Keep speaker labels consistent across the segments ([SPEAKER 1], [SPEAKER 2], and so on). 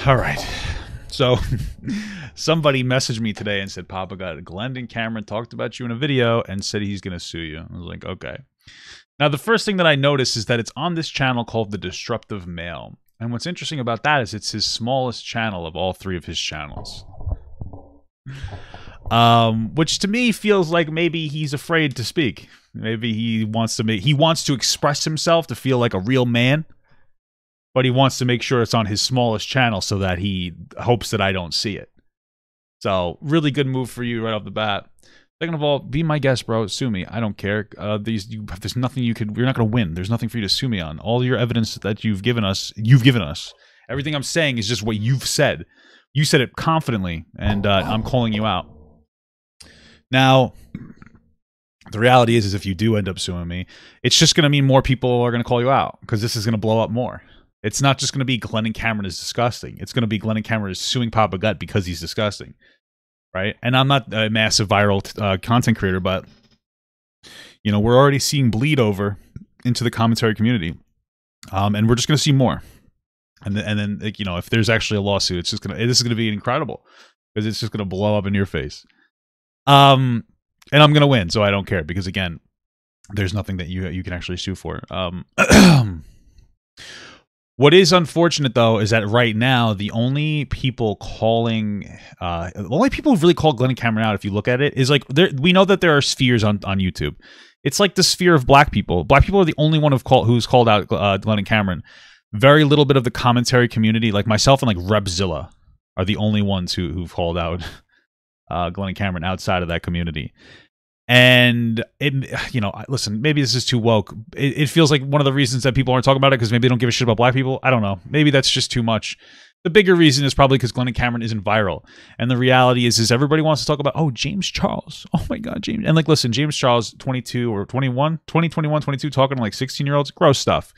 [SPEAKER 1] All right. So somebody messaged me today and said, Papa got Glendon Cameron talked about you in a video and said he's going to sue you. I was like, okay. Now, the first thing that I noticed is that it's on this channel called The Disruptive Male. And what's interesting about that is it's his smallest channel of all three of his channels. Which to me feels like maybe he's afraid to speak. Maybe he wants to express himself to feel like a real man. But he wants to make sure it's on his smallest channel so that he hopes that I don't see it. So, really good move for you right off the bat. Second of all, be my guest, bro. Sue me. I don't care. There's nothing you're not going to win. There's nothing for you to sue me on. All your evidence that you've given us. Everything I'm saying is just what you've said. You said it confidently, and I'm calling you out. Now, the reality is if you do end up suing me, it's just going to mean more people are going to call you out because this is going to blow up more. It's not just going to be Glendon Cameron is disgusting. It's going to be Glendon Cameron is suing Papa Gut because he's disgusting, right? And I'm not a massive viral content creator, but you know we're already seeing bleed over into the commentary community, and we're just going to see more. And then like, you know, if there's actually a lawsuit, this is going to be incredible because it's just going to blow up in your face. And I'm going to win, so I don't care because again, there's nothing that you can actually sue for. What is unfortunate, though, is that right now, the only people calling, the only people who really call Glendon Cameron out, if you look at it, is like, we know that there are spheres on YouTube. It's like the sphere of black people. Black people are the only one who's called out Glendon Cameron. Very little bit of the commentary community, like myself and like Repzilla, are the only ones who've called out Glendon Cameron outside of that community. And it, you know, listen, maybe this is too woke. It feels like one of the reasons that people aren't talking about it because maybe they don't give a shit about black people. I don't know. Maybe that's just too much. The bigger reason is probably because Glendon Cameron isn't viral. And the reality is everybody wants to talk about, oh, James Charles. Oh my God, James. And like, listen, James Charles, 22 or 21, 22, talking to like 16-year-olds, gross stuff.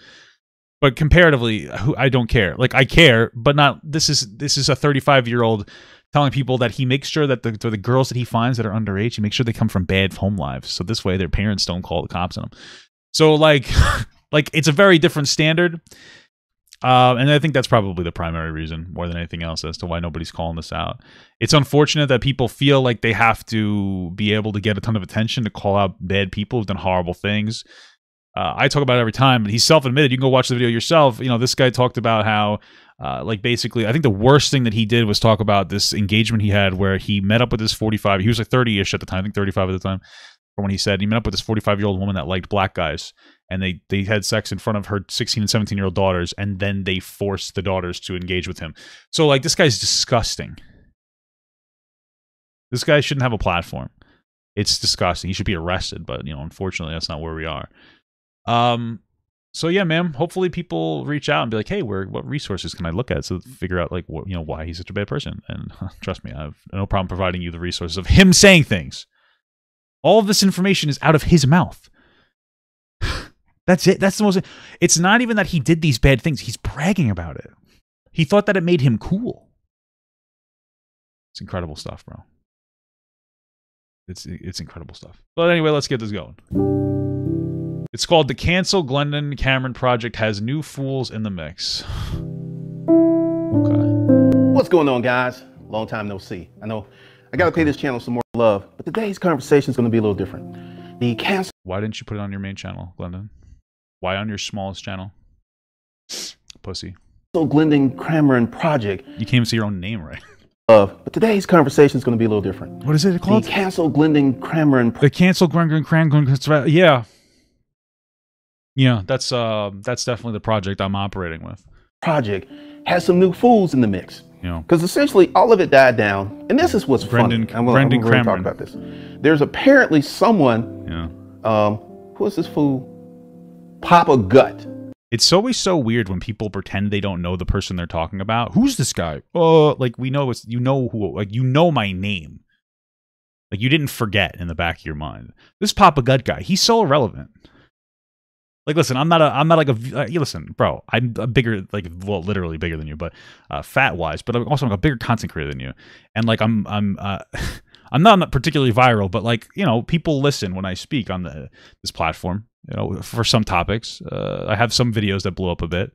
[SPEAKER 1] But comparatively, I don't care. Like, I care, but not, this is a 35-year-old telling people that he makes sure that the girls that he finds that are underage, he makes sure they come from bad home lives. So this way their parents don't call the cops on them. So like, like it's a very different standard. And I think that's probably the primary reason more than anything else as to why nobody's calling this out. It's unfortunate that people feel like they have to be able to get a ton of attention to call out bad people who've done horrible things. I talk about it every time, but he's self-admitted. You can go watch the video yourself. You know, this guy talked about how like basically, I think the worst thing that he did was talk about this engagement he had where he met up with this 45. He was like 30-ish at the time, I think 35 at the time. From when he said he met up with this 45-year-old woman that liked black guys, and they had sex in front of her 16 and 17-year-old daughters, and then they forced the daughters to engage with him. So like, this guy's disgusting. This guy shouldn't have a platform. It's disgusting. He should be arrested, but you know, unfortunately, that's not where we are. So yeah, ma'am, hopefully people reach out and be like, hey, what resources can I look at to figure out like what, you know, why he's such a bad person? And trust me, I have no problem providing you the resources of him saying things. All of this information is out of his mouth. That's it. That's the most, it's not even that he did these bad things. He's bragging about it. He thought that it made him cool. It's incredible stuff, bro. It's incredible stuff. But anyway, let's get this going. It's called The Cancel Glendon Cameron Project Has New Fools in the Mix. Okay.
[SPEAKER 2] What's going on, guys? Long time no see. I know I gotta pay this channel some more love, but today's conversation is gonna be a little different. The cancel.
[SPEAKER 1] Why didn't you put it on your main channel, Glendon? Why on your smallest channel? Pussy.
[SPEAKER 2] Glendon Cameron Project.
[SPEAKER 1] You can't even see your own name right.
[SPEAKER 2] But today's conversation is gonna be a little different.
[SPEAKER 1] What is it called?
[SPEAKER 2] The Cancel Glendon Cameron.
[SPEAKER 1] The Cancel Glendon Cameron. Yeah. Yeah, that's definitely the project I'm operating with.
[SPEAKER 2] Project has some new fools in the mix.
[SPEAKER 1] You know,
[SPEAKER 2] because essentially all of it died down, and this is what's funny. I'm going to talk about this. There's apparently someone. Yeah. Who is this fool? Papa Gut.
[SPEAKER 1] It's always so weird when people pretend they don't know the person they're talking about. Who's this guy? Oh, like we know it's who. Like you know my name. Like you didn't forget in the back of your mind. This Papa Gut guy. He's so irrelevant. Like, listen, I'm not like a, listen, bro, I'm a bigger, like, well, literally bigger than you, but fat-wise, but I'm also a bigger content creator than you. And, like, I'm not particularly viral, but, like, you know, people listen when I speak on this platform, you know, for some topics. I have some videos that blow up a bit.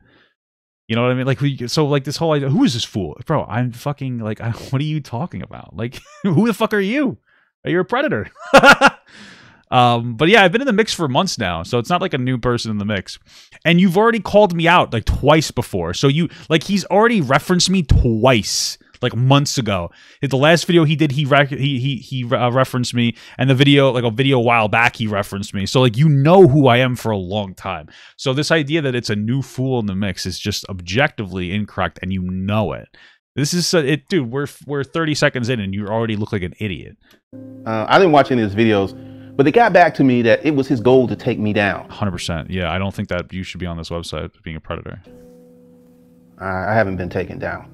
[SPEAKER 1] You know what I mean? Like, so like this whole idea, who is this fool? Bro, I'm fucking like, what are you talking about? Like, who the fuck are you? Are you a predator? But yeah, I've been in the mix for months now, so it's not like a new person in the mix. And you've already called me out like twice before. So he's already referenced me twice, like months ago. The last video he did, he referenced me, and the video, like a video a while back, he referenced me. So like, you know who I am for a long time. So this idea that it's a new fool in the mix is just objectively incorrect, and you know it. This is it, dude. We're 30 seconds in, and you already look like an idiot.
[SPEAKER 2] I didn't watch any of his videos, but it got back to me that it was his goal to take me down.
[SPEAKER 1] 100%. Yeah, I don't think that you should be on this website being a predator.
[SPEAKER 2] I haven't been taken down.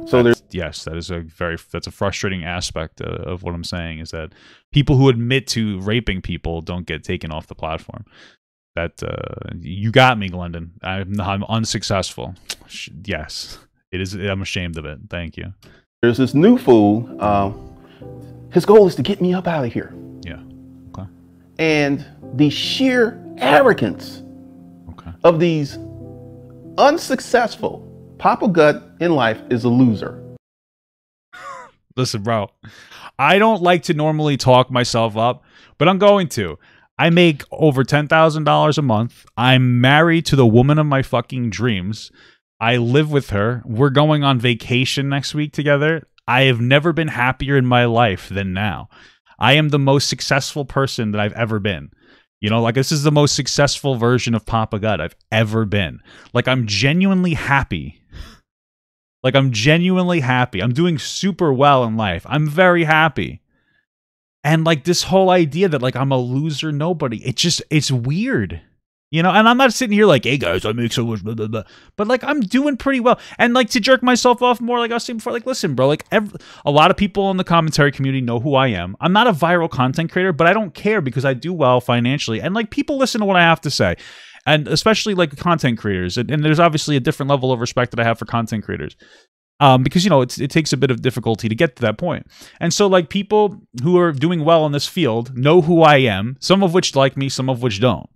[SPEAKER 2] So there's
[SPEAKER 1] that's a frustrating aspect of what I'm saying, is that people who admit to raping people don't get taken off the platform. That you got me, Glendon. I'm unsuccessful. Yes, it is. I'm ashamed of it. Thank you.
[SPEAKER 2] There's this new fool. His goal is to get me up out of here.
[SPEAKER 1] Yeah. Okay.
[SPEAKER 2] And the sheer arrogance of these unsuccessful Papa Gut in life is a loser.
[SPEAKER 1] Listen, bro, I don't like to normally talk myself up, but I'm going to. I make over $10,000 a month. I'm married to the woman of my fucking dreams. I live with her. We're going on vacation next week together. I have never been happier in my life than now. I am the most successful person that I've ever been. You know, like, this is the most successful version of Papa Gut I've ever been. Like, I'm genuinely happy. Like, I'm genuinely happy. I'm doing super well in life. I'm very happy. And, like, this whole idea that, like, I'm a loser nobody, it's weird. You know, and I'm not sitting here like, hey, guys, I make so much, blah, blah, blah. But, like, I'm doing pretty well. And, like, to jerk myself off more, like I was saying before, like, listen, bro, like, a lot of people in the commentary community know who I am. I'm not a viral content creator, but I don't care because I do well financially. And, like, people listen to what I have to say. And especially, like, content creators. And there's obviously a different level of respect that I have for content creators. Because, you know, it takes a bit of difficulty to get to that point. And so, like, people who are doing well in this field know who I am, some of which like me, some of which don't.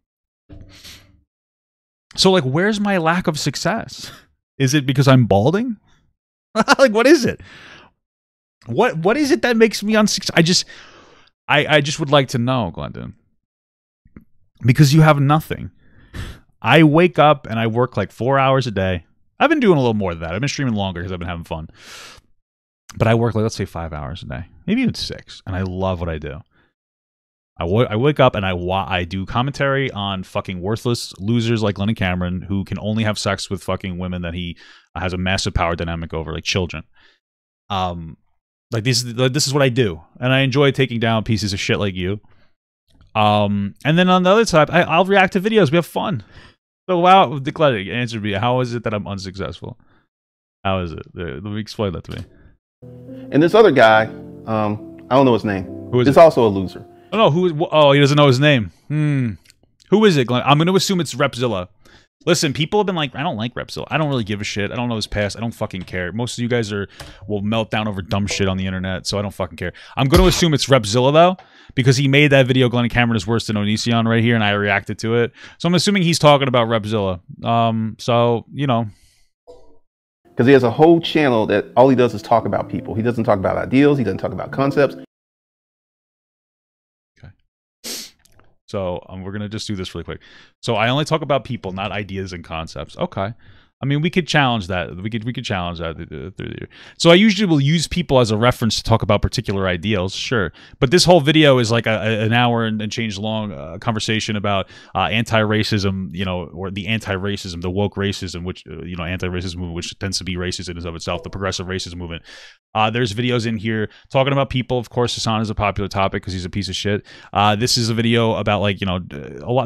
[SPEAKER 1] So, like, where's my lack of success? Is it because I'm balding? Like, what is it? What is it that makes me unsuccessful? I just would like to know, Glendon. Because you have nothing. I wake up and I work like 4 hours a day. I've been doing a little more than that. I've been streaming longer because I've been having fun. But I work, like, let's say 5 hours a day. Maybe even 6. And I love what I do. I wake up and I do commentary on fucking worthless losers like Glendon Cameron, who can only have sex with fucking women that he has a massive power dynamic over, like children. Like, this is what I do, and I enjoy taking down pieces of shit like you. And then on the other side, I'll react to videos. We have fun. So, wow, Glendon, answer me. How is it that I'm unsuccessful? How is it? Let me explain that to me.
[SPEAKER 2] And this other guy, I don't know his name.
[SPEAKER 1] Who is
[SPEAKER 2] it? Also a loser.
[SPEAKER 1] Oh, no, oh, he doesn't know his name. Who is it, Glenn? I'm going to assume it's Repzilla. Listen, people have been like, I don't like Repzilla. I don't really give a shit. I don't know his past. I don't fucking care. Most of you guys will melt down over dumb shit on the internet, so I don't fucking care. I'm going to assume it's Repzilla, though, because he made that video, Glendon Cameron is worse than Onision, right here, and I reacted to it. So I'm assuming he's talking about Repzilla. So, you know.
[SPEAKER 2] Because he has a whole channel that all he does is talk about people. He doesn't talk about ideals. He doesn't talk about concepts.
[SPEAKER 1] So we're going to just do this really quick. So I only talk about people, not ideas and concepts. Okay. I mean, we could challenge that. We could challenge that through the year. So I usually will use people as a reference to talk about particular ideals, sure. But this whole video is like an hour and change long conversation about anti-racism, you know, or the anti-racism, the woke racism, which, you know, anti-racism movement, which tends to be racist in and of itself, the progressive racism movement. There's videos in here talking about people. Of course, Hassan is a popular topic because he's a piece of shit. This is a video about, like, you know,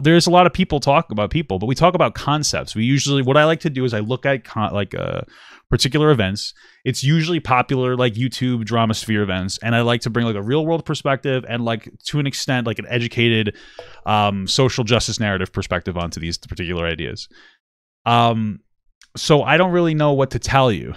[SPEAKER 1] there's a lot of people talk about people, but we talk about concepts. We usually, what I like to do is I look at particular events. It's usually popular, like, YouTube drama sphere events, and I like to bring, like, a real world perspective and, like, to an extent, like, an educated social justice narrative perspective onto these particular ideas. So I don't really know what to tell you.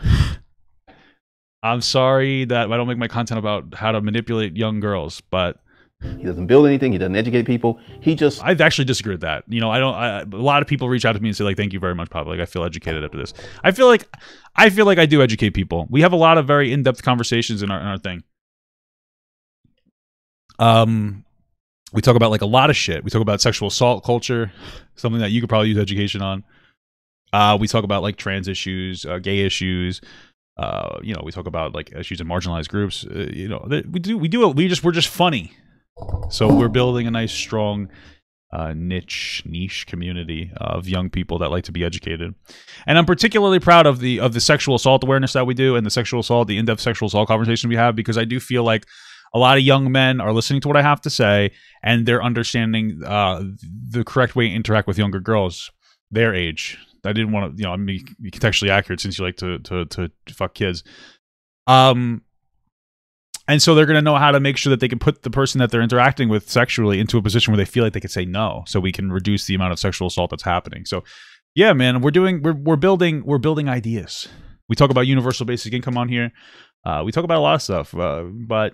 [SPEAKER 1] I'm sorry that I don't make my content about how to manipulate young girls, but
[SPEAKER 2] He doesn't build anything. He doesn't educate people. He just...
[SPEAKER 1] I actually disagree with that. You know, a lot of people reach out to me and say, like, thank you very much, Papa. Like, I feel educated after this. I feel like I do educate people. We have a lot of very in-depth conversations in our thing. We talk about, like, a lot of shit. We talk about sexual assault culture, something that you could probably use education on. We talk about, like, trans issues, gay issues. You know, we talk about, like, issues in marginalized groups. You know, we're just funny. So we're building a nice, strong, niche community of young people that like to be educated. And I'm particularly proud of the sexual assault awareness that we do, and the in-depth sexual assault conversation we have, because I do feel like a lot of young men are listening to what I have to say, and they're understanding the correct way to interact with younger girls their age. I didn't want to, you know, be contextually accurate since you like to fuck kids. And so they're going to know how to make sure that they can put the person that they're interacting with sexually into a position where they feel like they could say no, so we can reduce the amount of sexual assault that's happening. So, yeah, man, we're building ideas. We talk about universal basic income on here. We talk about a lot of stuff, but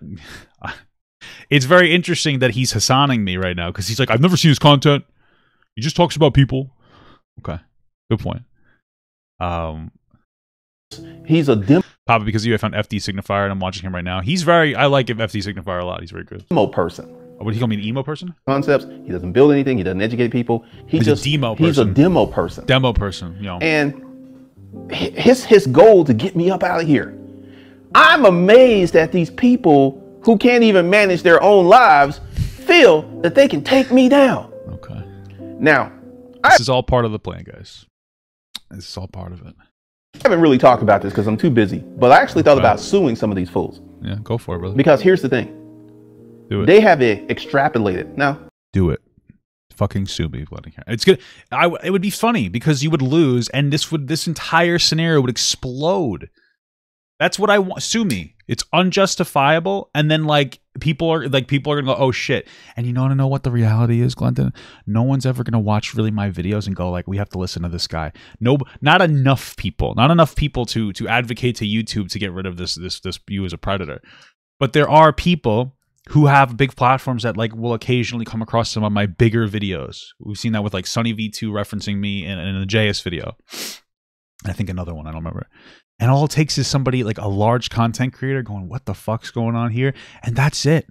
[SPEAKER 1] it's very interesting that he's Hassaning me right now, because he's like, I've never seen his content. He just talks about people. Okay, good point.
[SPEAKER 2] He's a
[SPEAKER 1] Probably because you found FD Signifier, and I'm watching him right now. I like FD Signifier a lot. He's very good.
[SPEAKER 2] Emo person.
[SPEAKER 1] Oh, what do you call me, an emo person?
[SPEAKER 2] Concepts. He doesn't build anything. He doesn't educate people.
[SPEAKER 1] He's a demo person.
[SPEAKER 2] He's a demo person.
[SPEAKER 1] Demo person, you know.
[SPEAKER 2] And his goal to get me up out of here. I'm amazed at these people who can't even manage their own lives feel that they can take me down.
[SPEAKER 1] Okay.
[SPEAKER 2] Now,
[SPEAKER 1] this is all part of the plan, guys. This is all part of it.
[SPEAKER 2] I haven't really talked about this because I'm too busy, but I actually thought about suing some of these fools.
[SPEAKER 1] Yeah, go for it, brother.
[SPEAKER 2] Because here's the thing.
[SPEAKER 1] Do it.
[SPEAKER 2] They have extrapolated. Now,
[SPEAKER 1] do it. Fucking sue me, Glendon. It's good. It would be funny because you would lose, and this entire scenario would explode. That's what I want. Sue me. It's unjustifiable, and then like people are gonna go, oh shit. And you want to know what the reality is, Glendon? No one's ever gonna watch really my videos and go like, we have to listen to this guy. No, not enough people. Not enough people to advocate to YouTube to get rid of this you as a predator. But there are people who have big platforms that like will occasionally come across some of my bigger videos. We've seen that with like Sunny V2 referencing me in a JS video. I think another one, I don't remember. And all it takes is somebody like a large content creator going, what the fuck's going on here? And that's it.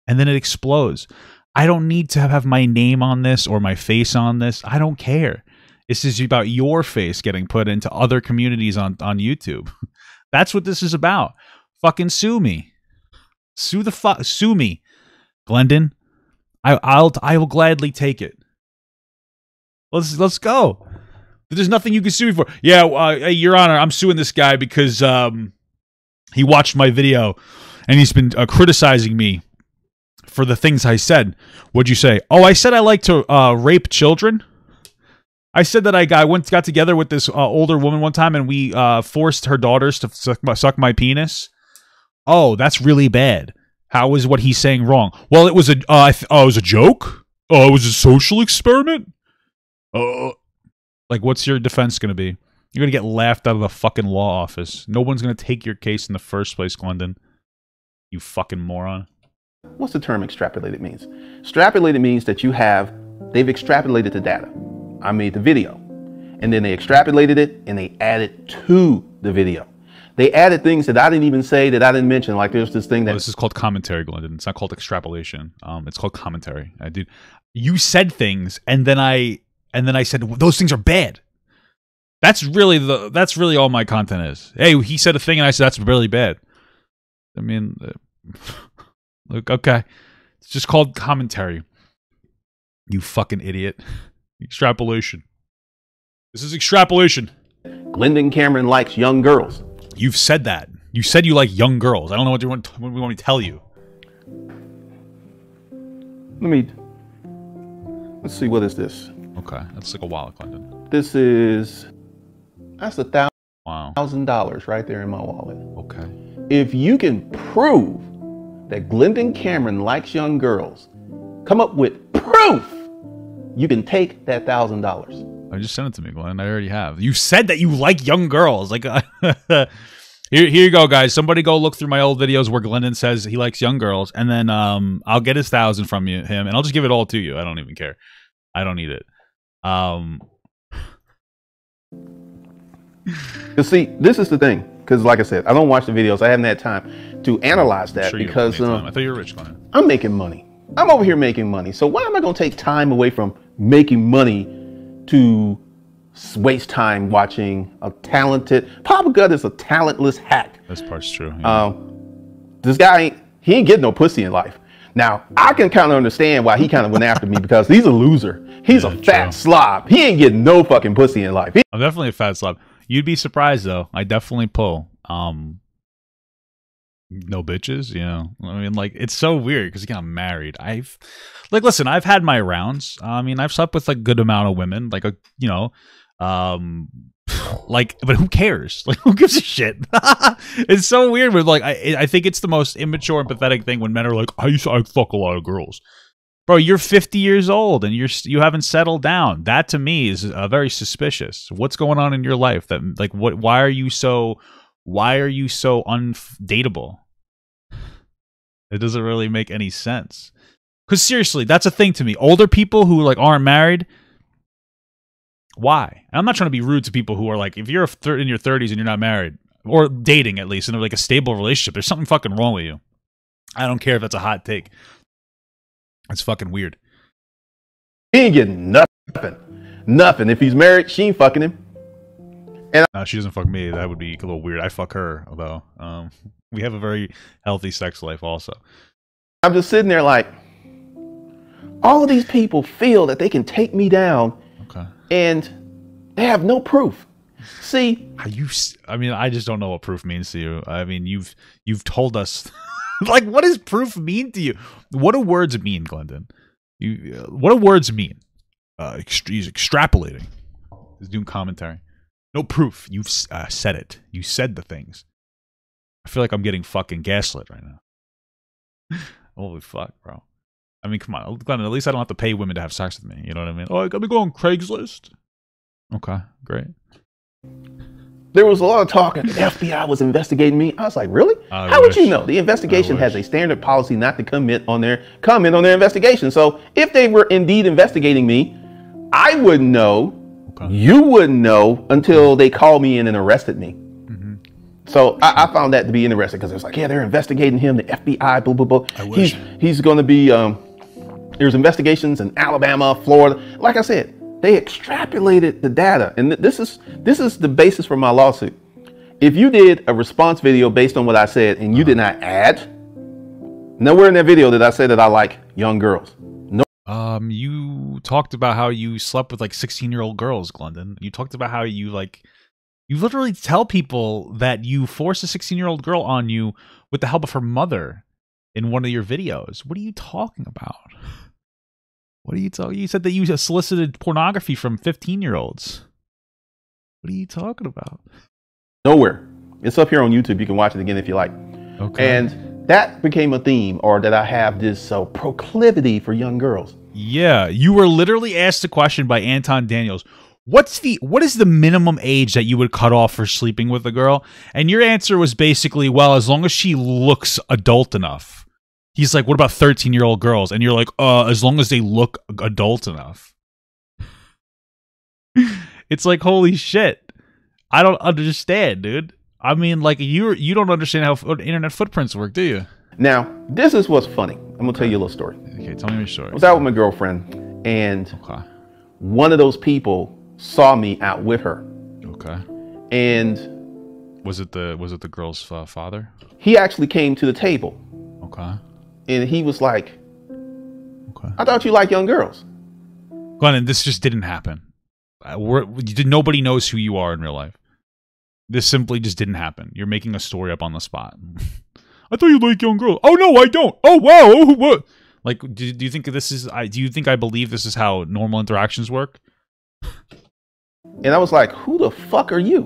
[SPEAKER 1] And then it explodes. I don't need to have my name on this or my face on this. I don't care. This is about your face getting put into other communities on YouTube. That's what this is about. Fucking sue me. Sue me, Glendon. I will gladly take it. Let's go. There's nothing you can sue me for. Yeah, Your Honor, I'm suing this guy because he watched my video and he's been criticizing me for the things I said. What'd you say? Oh, I said I like to rape children. I said that I got together with this older woman one time and we forced her daughters to suck my penis. Oh, that's really bad. How is what he's saying wrong? Well, it was it was a joke. Oh, it was a social experiment. Like, what's your defense going to be? You're going to get laughed out of the fucking law office. No one's going to take your case in the first place, Glendon. You fucking moron.
[SPEAKER 2] What's the term extrapolated means? Extrapolated means that they've extrapolated the data. I made the video. And then they extrapolated it and they added to the video. They added things that I didn't even say, that I didn't mention. Like there's this thing that...
[SPEAKER 1] this is called commentary, Glendon. It's not called extrapolation. It's called commentary. You said things and then I said those things are bad. That's really all my content is. Hey, he said a thing and I said that's really bad. I mean, look, okay, it's just called commentary. You fucking idiot. Extrapolation. This is extrapolation.
[SPEAKER 2] Glendon Cameron likes young girls.
[SPEAKER 1] You've said that. You said you like young girls. I don't know what you want me to tell you.
[SPEAKER 2] Let's see, what is this?
[SPEAKER 1] Okay, that's like a wallet, Glendon.
[SPEAKER 2] That's $1,000 right there in my wallet.
[SPEAKER 1] Okay.
[SPEAKER 2] If you can prove that Glendon Cameron likes young girls, come up with proof, you can take that $1,000.
[SPEAKER 1] I just sent it to me, Glenn. I already have. You said that you like young girls. Like, Here you go, guys. Somebody go look through my old videos where Glendon says he likes young girls, and then I'll get his 1,000 from him, and I'll just give it all to you. I don't even care. I don't need it.
[SPEAKER 2] You see, this is the thing, because like I said, I don't watch the videos. I haven't had time to analyze that because
[SPEAKER 1] I thought you were rich, Glendon.
[SPEAKER 2] I'm making money. I'm over here making money. So why am I going to take time away from making money to waste time watching a talented... Papa Gut is a talentless hack.
[SPEAKER 1] This part's true. Yeah.
[SPEAKER 2] This guy, he ain't getting no pussy in life. Now, I can kind of understand why he kind of went after me because he's a loser. He's a fat slob. He ain't getting no fucking pussy in life.
[SPEAKER 1] I'm definitely a fat slob. You'd be surprised, though. I definitely pull. No bitches, you know. I mean, like, it's so weird because he got married. Listen, I've had my rounds. I mean, I've slept with a good amount of women, like, you know, like, but who cares? Like, who gives a shit? It's so weird. With like, I think it's the most immature and pathetic thing when men are like, I fuck a lot of girls. Bro, you're 50 years old and you haven't settled down. That to me is very suspicious. What's going on in your life? That like, why are you so undateable? It doesn't really make any sense. Because seriously, that's a thing to me. Older people who like aren't married, why? And I'm not trying to be rude to people who are like, if you're in your 30s and you're not married, or dating at least, and they're like a stable relationship, there's something fucking wrong with you. I don't care if that's a hot take. It's fucking weird.
[SPEAKER 2] He ain't getting nothing. If he's married, she ain't fucking him. And
[SPEAKER 1] she doesn't fuck me. That would be a little weird. I fuck her, though. We have a very healthy sex life also.
[SPEAKER 2] I'm just sitting there like, all of these people feel that they can take me down.
[SPEAKER 1] Okay.
[SPEAKER 2] And they have no proof. See,
[SPEAKER 1] I mean, I just don't know what proof means to you. I mean, you've told us, like, what does proof mean to you? What do words mean, Glendon? What do words mean? He's extrapolating. He's doing commentary. No proof. You've said it. You said the things. I feel like I'm getting fucking gaslit right now. Holy fuck, bro. I mean, come on, Glendon, at least I don't have to pay women to have sex with me. You know what I mean? Oh, I gotta go on Craigslist. Okay, great.
[SPEAKER 2] There was a lot of talk and the FBI was investigating me. I was like, really? How would you know? The investigation has a standard policy not to comment on their investigation. So if they were indeed investigating me, I wouldn't know. Okay. You wouldn't know until they called me in and arrested me. Mm-hmm. So I found that to be interesting because it was like, yeah, they're investigating him. The FBI, blah, blah, blah. He's going to be, there's investigations in Alabama, Florida. Like I said, they extrapolated the data. And this is the basis for my lawsuit. If you did a response video based on what I said and you did not add, nowhere in that video did I say that I like young girls. No.
[SPEAKER 1] You talked about how you slept with like 16-year-old girls, Glendon. You talked about how you literally tell people that you force a 16-year-old girl on you with the help of her mother in one of your videos. What are you talking about? What are you talking? You said that you solicited pornography from 15-year-olds. What are you talking about?
[SPEAKER 2] Nowhere. It's up here on YouTube. You can watch it again if you like.
[SPEAKER 1] Okay.
[SPEAKER 2] And that became a theme, or that I have this proclivity for young girls.
[SPEAKER 1] Yeah, you were literally asked a question by Anton Daniels. What is the minimum age that you would cut off for sleeping with a girl? And your answer was basically, well, as long as she looks adult enough. He's like, what about 13-year-old girls? And you're like, as long as they look adult enough. It's like, holy shit. I don't understand, dude. I mean, like, you don't understand how internet footprints work, do you?
[SPEAKER 2] Now, this is what's funny. I'm going to tell you a little story.
[SPEAKER 1] Okay, tell me your story.
[SPEAKER 2] I was out with my girlfriend, and one of those people saw me out with her.
[SPEAKER 1] Okay.
[SPEAKER 2] And
[SPEAKER 1] was it the girl's father?
[SPEAKER 2] He actually came to the table.
[SPEAKER 1] Okay.
[SPEAKER 2] And he was like, okay, I thought you liked young girls.
[SPEAKER 1] Glendon, this just didn't happen. Nobody knows who you are in real life. This simply just didn't happen. You're making a story up on the spot. I thought you liked young girls. Oh, no, I don't. Oh, wow. Oh, what? Like, do you think this is... do you think I believe this is how normal interactions work?
[SPEAKER 2] And I was like, who the fuck are you?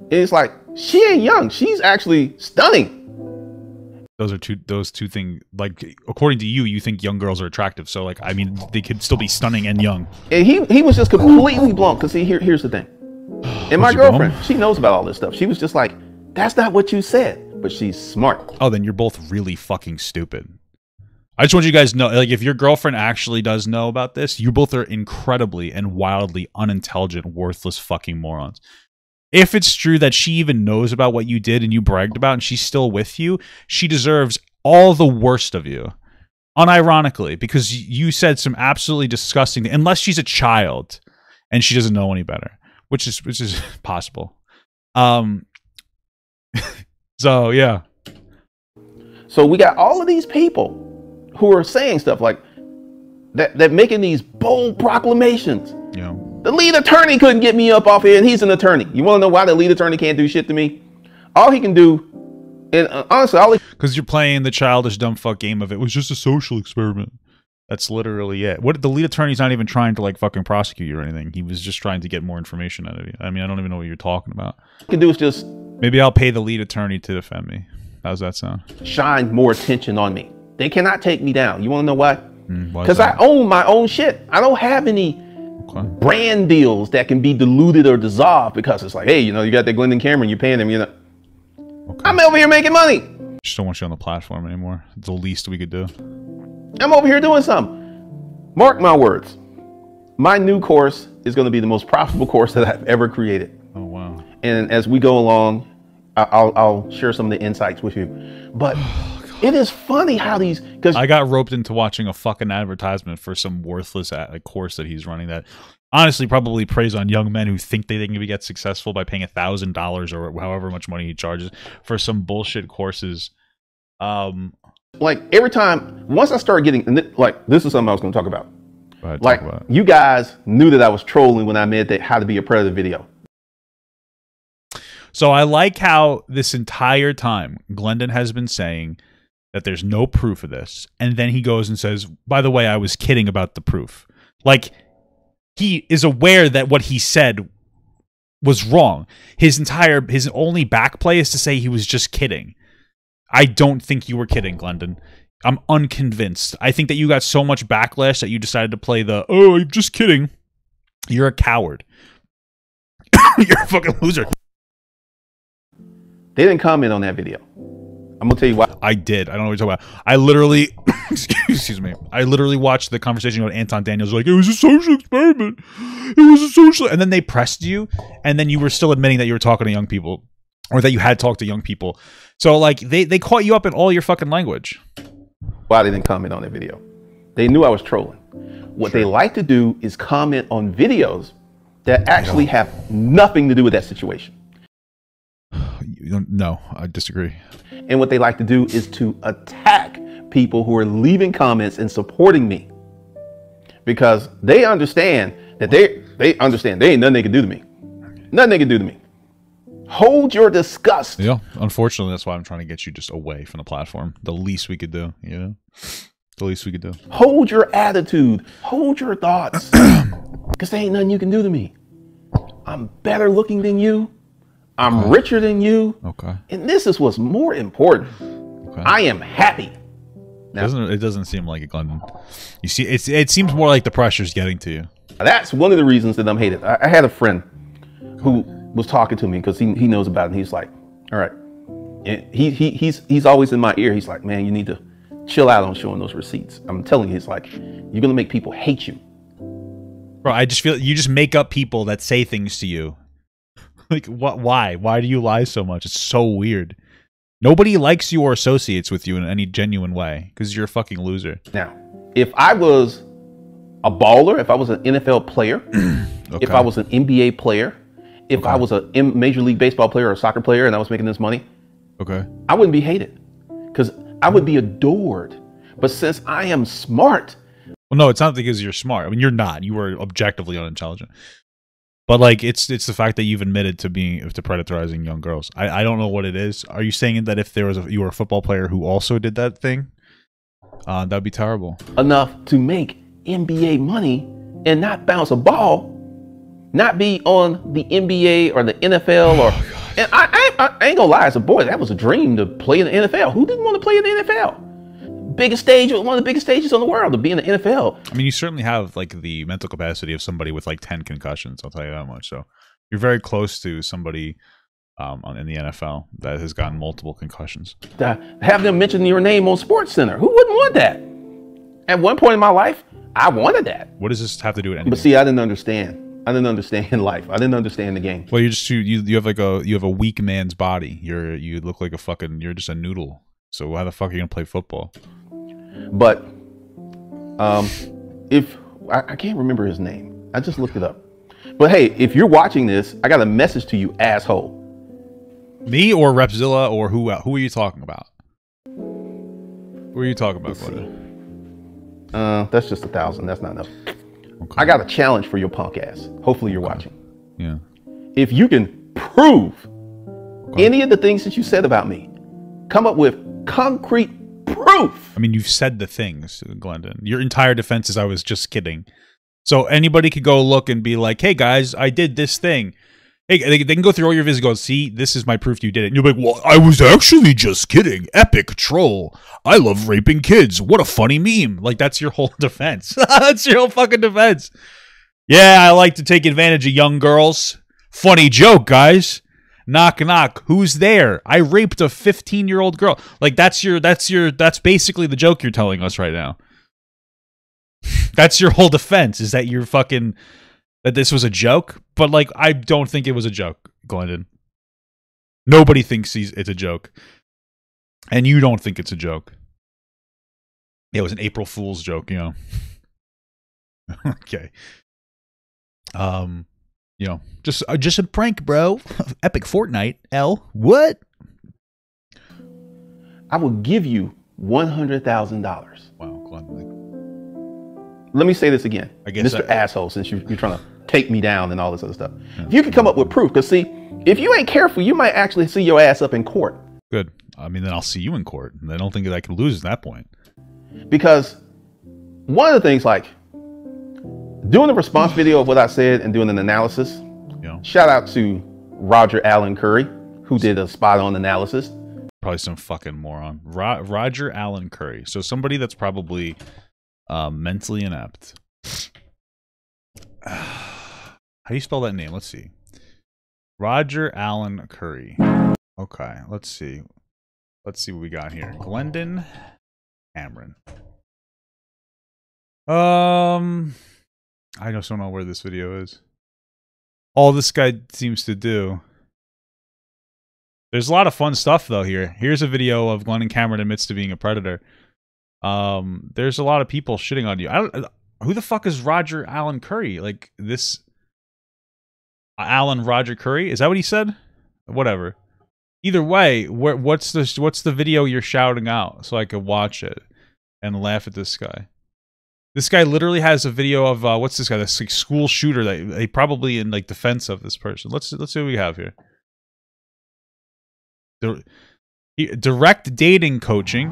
[SPEAKER 2] And it's like, she ain't young. She's actually stunning.
[SPEAKER 1] Those two things, like, according to you think young girls are attractive. So, like, I mean, they could still be stunning and young.
[SPEAKER 2] And he was just completely blown. Because see, here's the thing. And my girlfriend, she knows about all this stuff. She was just like, That's not what you said, but she's smart.
[SPEAKER 1] Oh, then you're both really fucking stupid. I just want you guys to know, like, if your girlfriend actually does know about this, you both are incredibly and wildly unintelligent, worthless fucking morons. If it's true that she even knows about what you did and you bragged about and she's still with you, she deserves all the worst of you. Unironically, because you said some absolutely disgusting, unless she's a child and she doesn't know any better, which is possible. So yeah.
[SPEAKER 2] So we got all of these people who are saying stuff like that, making these bold proclamations.
[SPEAKER 1] Yeah.
[SPEAKER 2] The lead attorney couldn't get me up off here, and he's an attorney. You want to know why the lead attorney can't do shit to me? All he can do, and honestly, because
[SPEAKER 1] you're playing the childish dumb fuck game of it was just a social experiment. That's literally it. What the lead attorney's not even trying to like fucking prosecute you or anything. He was just trying to get more information out of you. I mean, I don't even know what you're talking about.
[SPEAKER 2] All he can do is just
[SPEAKER 1] maybe I'll pay the lead attorney to defend me. How's that sound?
[SPEAKER 2] Shine more attention on me. They cannot take me down. You want to know why? Because I own my own shit. I don't have any brand deals that can be diluted or dissolved because it's like, hey, you know, you got that Glendon camera and you're paying them, you know. I'm over here making money.
[SPEAKER 1] Just don't want you on the platform anymore. It's the least we could do.
[SPEAKER 2] I'm over here doing something. Mark my words. My new course is going to be the most profitable course that I've ever created.
[SPEAKER 1] Oh, wow.
[SPEAKER 2] And as we go along, I'll share some of the insights with you. But it is funny how these... because
[SPEAKER 1] I got roped into watching a fucking advertisement for some worthless course that he's running that honestly probably preys on young men who think they can get successful by paying $1,000 or however much money he charges for some bullshit courses.
[SPEAKER 2] Like every time, once I started getting... like, this is something I was going to talk about. Like, you guys knew that I was trolling when I made that How to Be a Predator video.
[SPEAKER 1] So I like how this entire time Glendon has been saying that there's no proof of this. And then he goes and says, by the way, I was kidding about the proof. Like, he is aware that what he said was wrong. His only backplay is to say he was just kidding. I don't think you were kidding, Glendon. I'm unconvinced. I think that you got so much backlash that you decided to play the, oh, I'm just kidding. You're a coward. You're a fucking loser.
[SPEAKER 2] They didn't comment on that video. I'm gonna tell you why.
[SPEAKER 1] I did. I don't know what you're talking about. I literally, excuse me. I literally watched the conversation with Anton Daniels. Like, it was a social experiment. It was a social, and then they pressed you, and then you were still admitting that you were talking to young people, or that you had talked to young people. So like, they caught you up in all your fucking language.
[SPEAKER 2] Why they didn't comment on that video? They knew I was trolling. What they like to do is comment on videos that actually have nothing to do with that situation.
[SPEAKER 1] No, I disagree.
[SPEAKER 2] And what they like to do is to attack people who are leaving comments and supporting me, because they understand that they understand there ain't nothing they can do to me. Nothing they can do to me. Hold your disgust.
[SPEAKER 1] Yeah, unfortunately, that's why I'm trying to get you just away from the platform. The least we could do, you know? The least we could do.
[SPEAKER 2] Hold your attitude. Hold your thoughts. Because there ain't nothing you can do to me. I'm better looking than you. I'm richer than you.
[SPEAKER 1] Okay.
[SPEAKER 2] And this is what's more important. Okay. I am happy.
[SPEAKER 1] Now, it doesn't seem like it, Glendon. You see, it seems more like the pressure's getting to you.
[SPEAKER 2] That's one of the reasons that I'm hated. I had a friend who was talking to me because he knows about it. And he's like, all right. And he's always in my ear. He's like, man, you need to chill out on showing those receipts. I'm telling you, he's like, you're going to make people hate you.
[SPEAKER 1] Bro, I just feel you just make up people that say things to you. Like, what? Why? Why do you lie so much? It's so weird. Nobody likes you or associates with you in any genuine way because you're a fucking loser.
[SPEAKER 2] Now, if I was a baller, if I was an NFL player, if I was an NBA player, if I was a Major League Baseball player or a soccer player and I was making this money, I wouldn't be hated because I would be adored. But since I am smart.
[SPEAKER 1] Well, no, it's not because you're smart. I mean, you're not. You are objectively unintelligent. But like, it's the fact that you've admitted to predatorizing young girls. I don't know what it is. Are you saying that if there was you were a football player who also did that thing, that'd be terrible?
[SPEAKER 2] Enough to make NBA money and not bounce a ball, not be on the NBA or the NFL or. And I ain't gonna lie, as a boy, that was a dream to play in the NFL. Who didn't want to play in the NFL? Biggest stage, one of the biggest stages in the world, to be in the NFL.
[SPEAKER 1] I mean, you certainly have like the mental capacity of somebody with like 10 concussions. I'll tell you that much. So you're very close to somebody in the NFL that has gotten multiple concussions.
[SPEAKER 2] Have them mention your name on SportsCenter. Who wouldn't want that? At one point in my life, I wanted that.
[SPEAKER 1] What does this have to do with anything?
[SPEAKER 2] But see, I didn't understand. I didn't understand life. I didn't understand the game.
[SPEAKER 1] Well, you have like a weak man's body. You look like you're just a noodle. So why the fuck are you gonna play football?
[SPEAKER 2] But if I can't remember his name, I just looked it up. But hey, if you're watching this, I got a message to you, asshole.
[SPEAKER 1] Me or Repzilla or who are you talking about? Who are you talking about, Glendon?
[SPEAKER 2] That's just 1,000. That's not enough.
[SPEAKER 1] Okay.
[SPEAKER 2] I got a challenge for your punk ass. Hopefully you're watching.
[SPEAKER 1] Yeah.
[SPEAKER 2] If you can prove any of the things that you said about me, come up with concrete proof.
[SPEAKER 1] I mean, you've said the things, Glendon. Your entire defense is I was just kidding. So anybody could go look and be like, hey guys, I did this thing. Hey, they can go through all your videos and go, see, this is my proof you did it. And you'll be like, well, I was actually just kidding. Epic troll. I love raping kids. What a funny meme. Like, that's your whole defense. That's your whole fucking defense. Yeah, I like to take advantage of young girls. Funny joke, guys. Knock, knock. Who's there? I raped a 15-year-old girl. Like, that's basically the joke you're telling us right now. That's your whole defense, is that you're fucking... that this was a joke, but like I don't think it was a joke, Glendon. Nobody thinks it's a joke, and you don't think it's a joke. Yeah, it was an April Fool's joke, you know. Okay. You know, just a prank, bro. Epic Fortnite. L. What?
[SPEAKER 2] I will give you $100,000.
[SPEAKER 1] Wow, Glendon.
[SPEAKER 2] Let me say this again,
[SPEAKER 1] I guess
[SPEAKER 2] Mr. Asshole, since you're trying to take me down and all this other stuff. Yeah. If you can come up with proof, because see, if you ain't careful, you might actually see your ass up in court.
[SPEAKER 1] Good. I mean, then I'll see you in court. And I don't think that I can lose at that point.
[SPEAKER 2] Because one of the things, like doing the response video of what I said and doing an analysis,
[SPEAKER 1] yeah.
[SPEAKER 2] Shout out to Roger Allen Curry, who did a spot on analysis.
[SPEAKER 1] Probably some fucking moron. Roger Allen Curry. So somebody that's probably mentally inept. How do you spell that name? Let's see. Roger Allen Curry. Okay, let's see. Let's see what we got here. Glendon Cameron. I just don't know where this video is. All this guy seems to do. There's a lot of fun stuff though here. Here's a video of Glendon Cameron admits to being a predator. There's a lot of people shitting on you. Who the fuck is Roger Allen Curry? Like this Alan Roger Curry? Is that what he said? Whatever. Either way, what's the video you're shouting out so I could watch it and laugh at this guy? This guy literally has a video of what's this guy? This like school shooter that they probably in like defense of this person. Let's see what we have here. Direct dating coaching,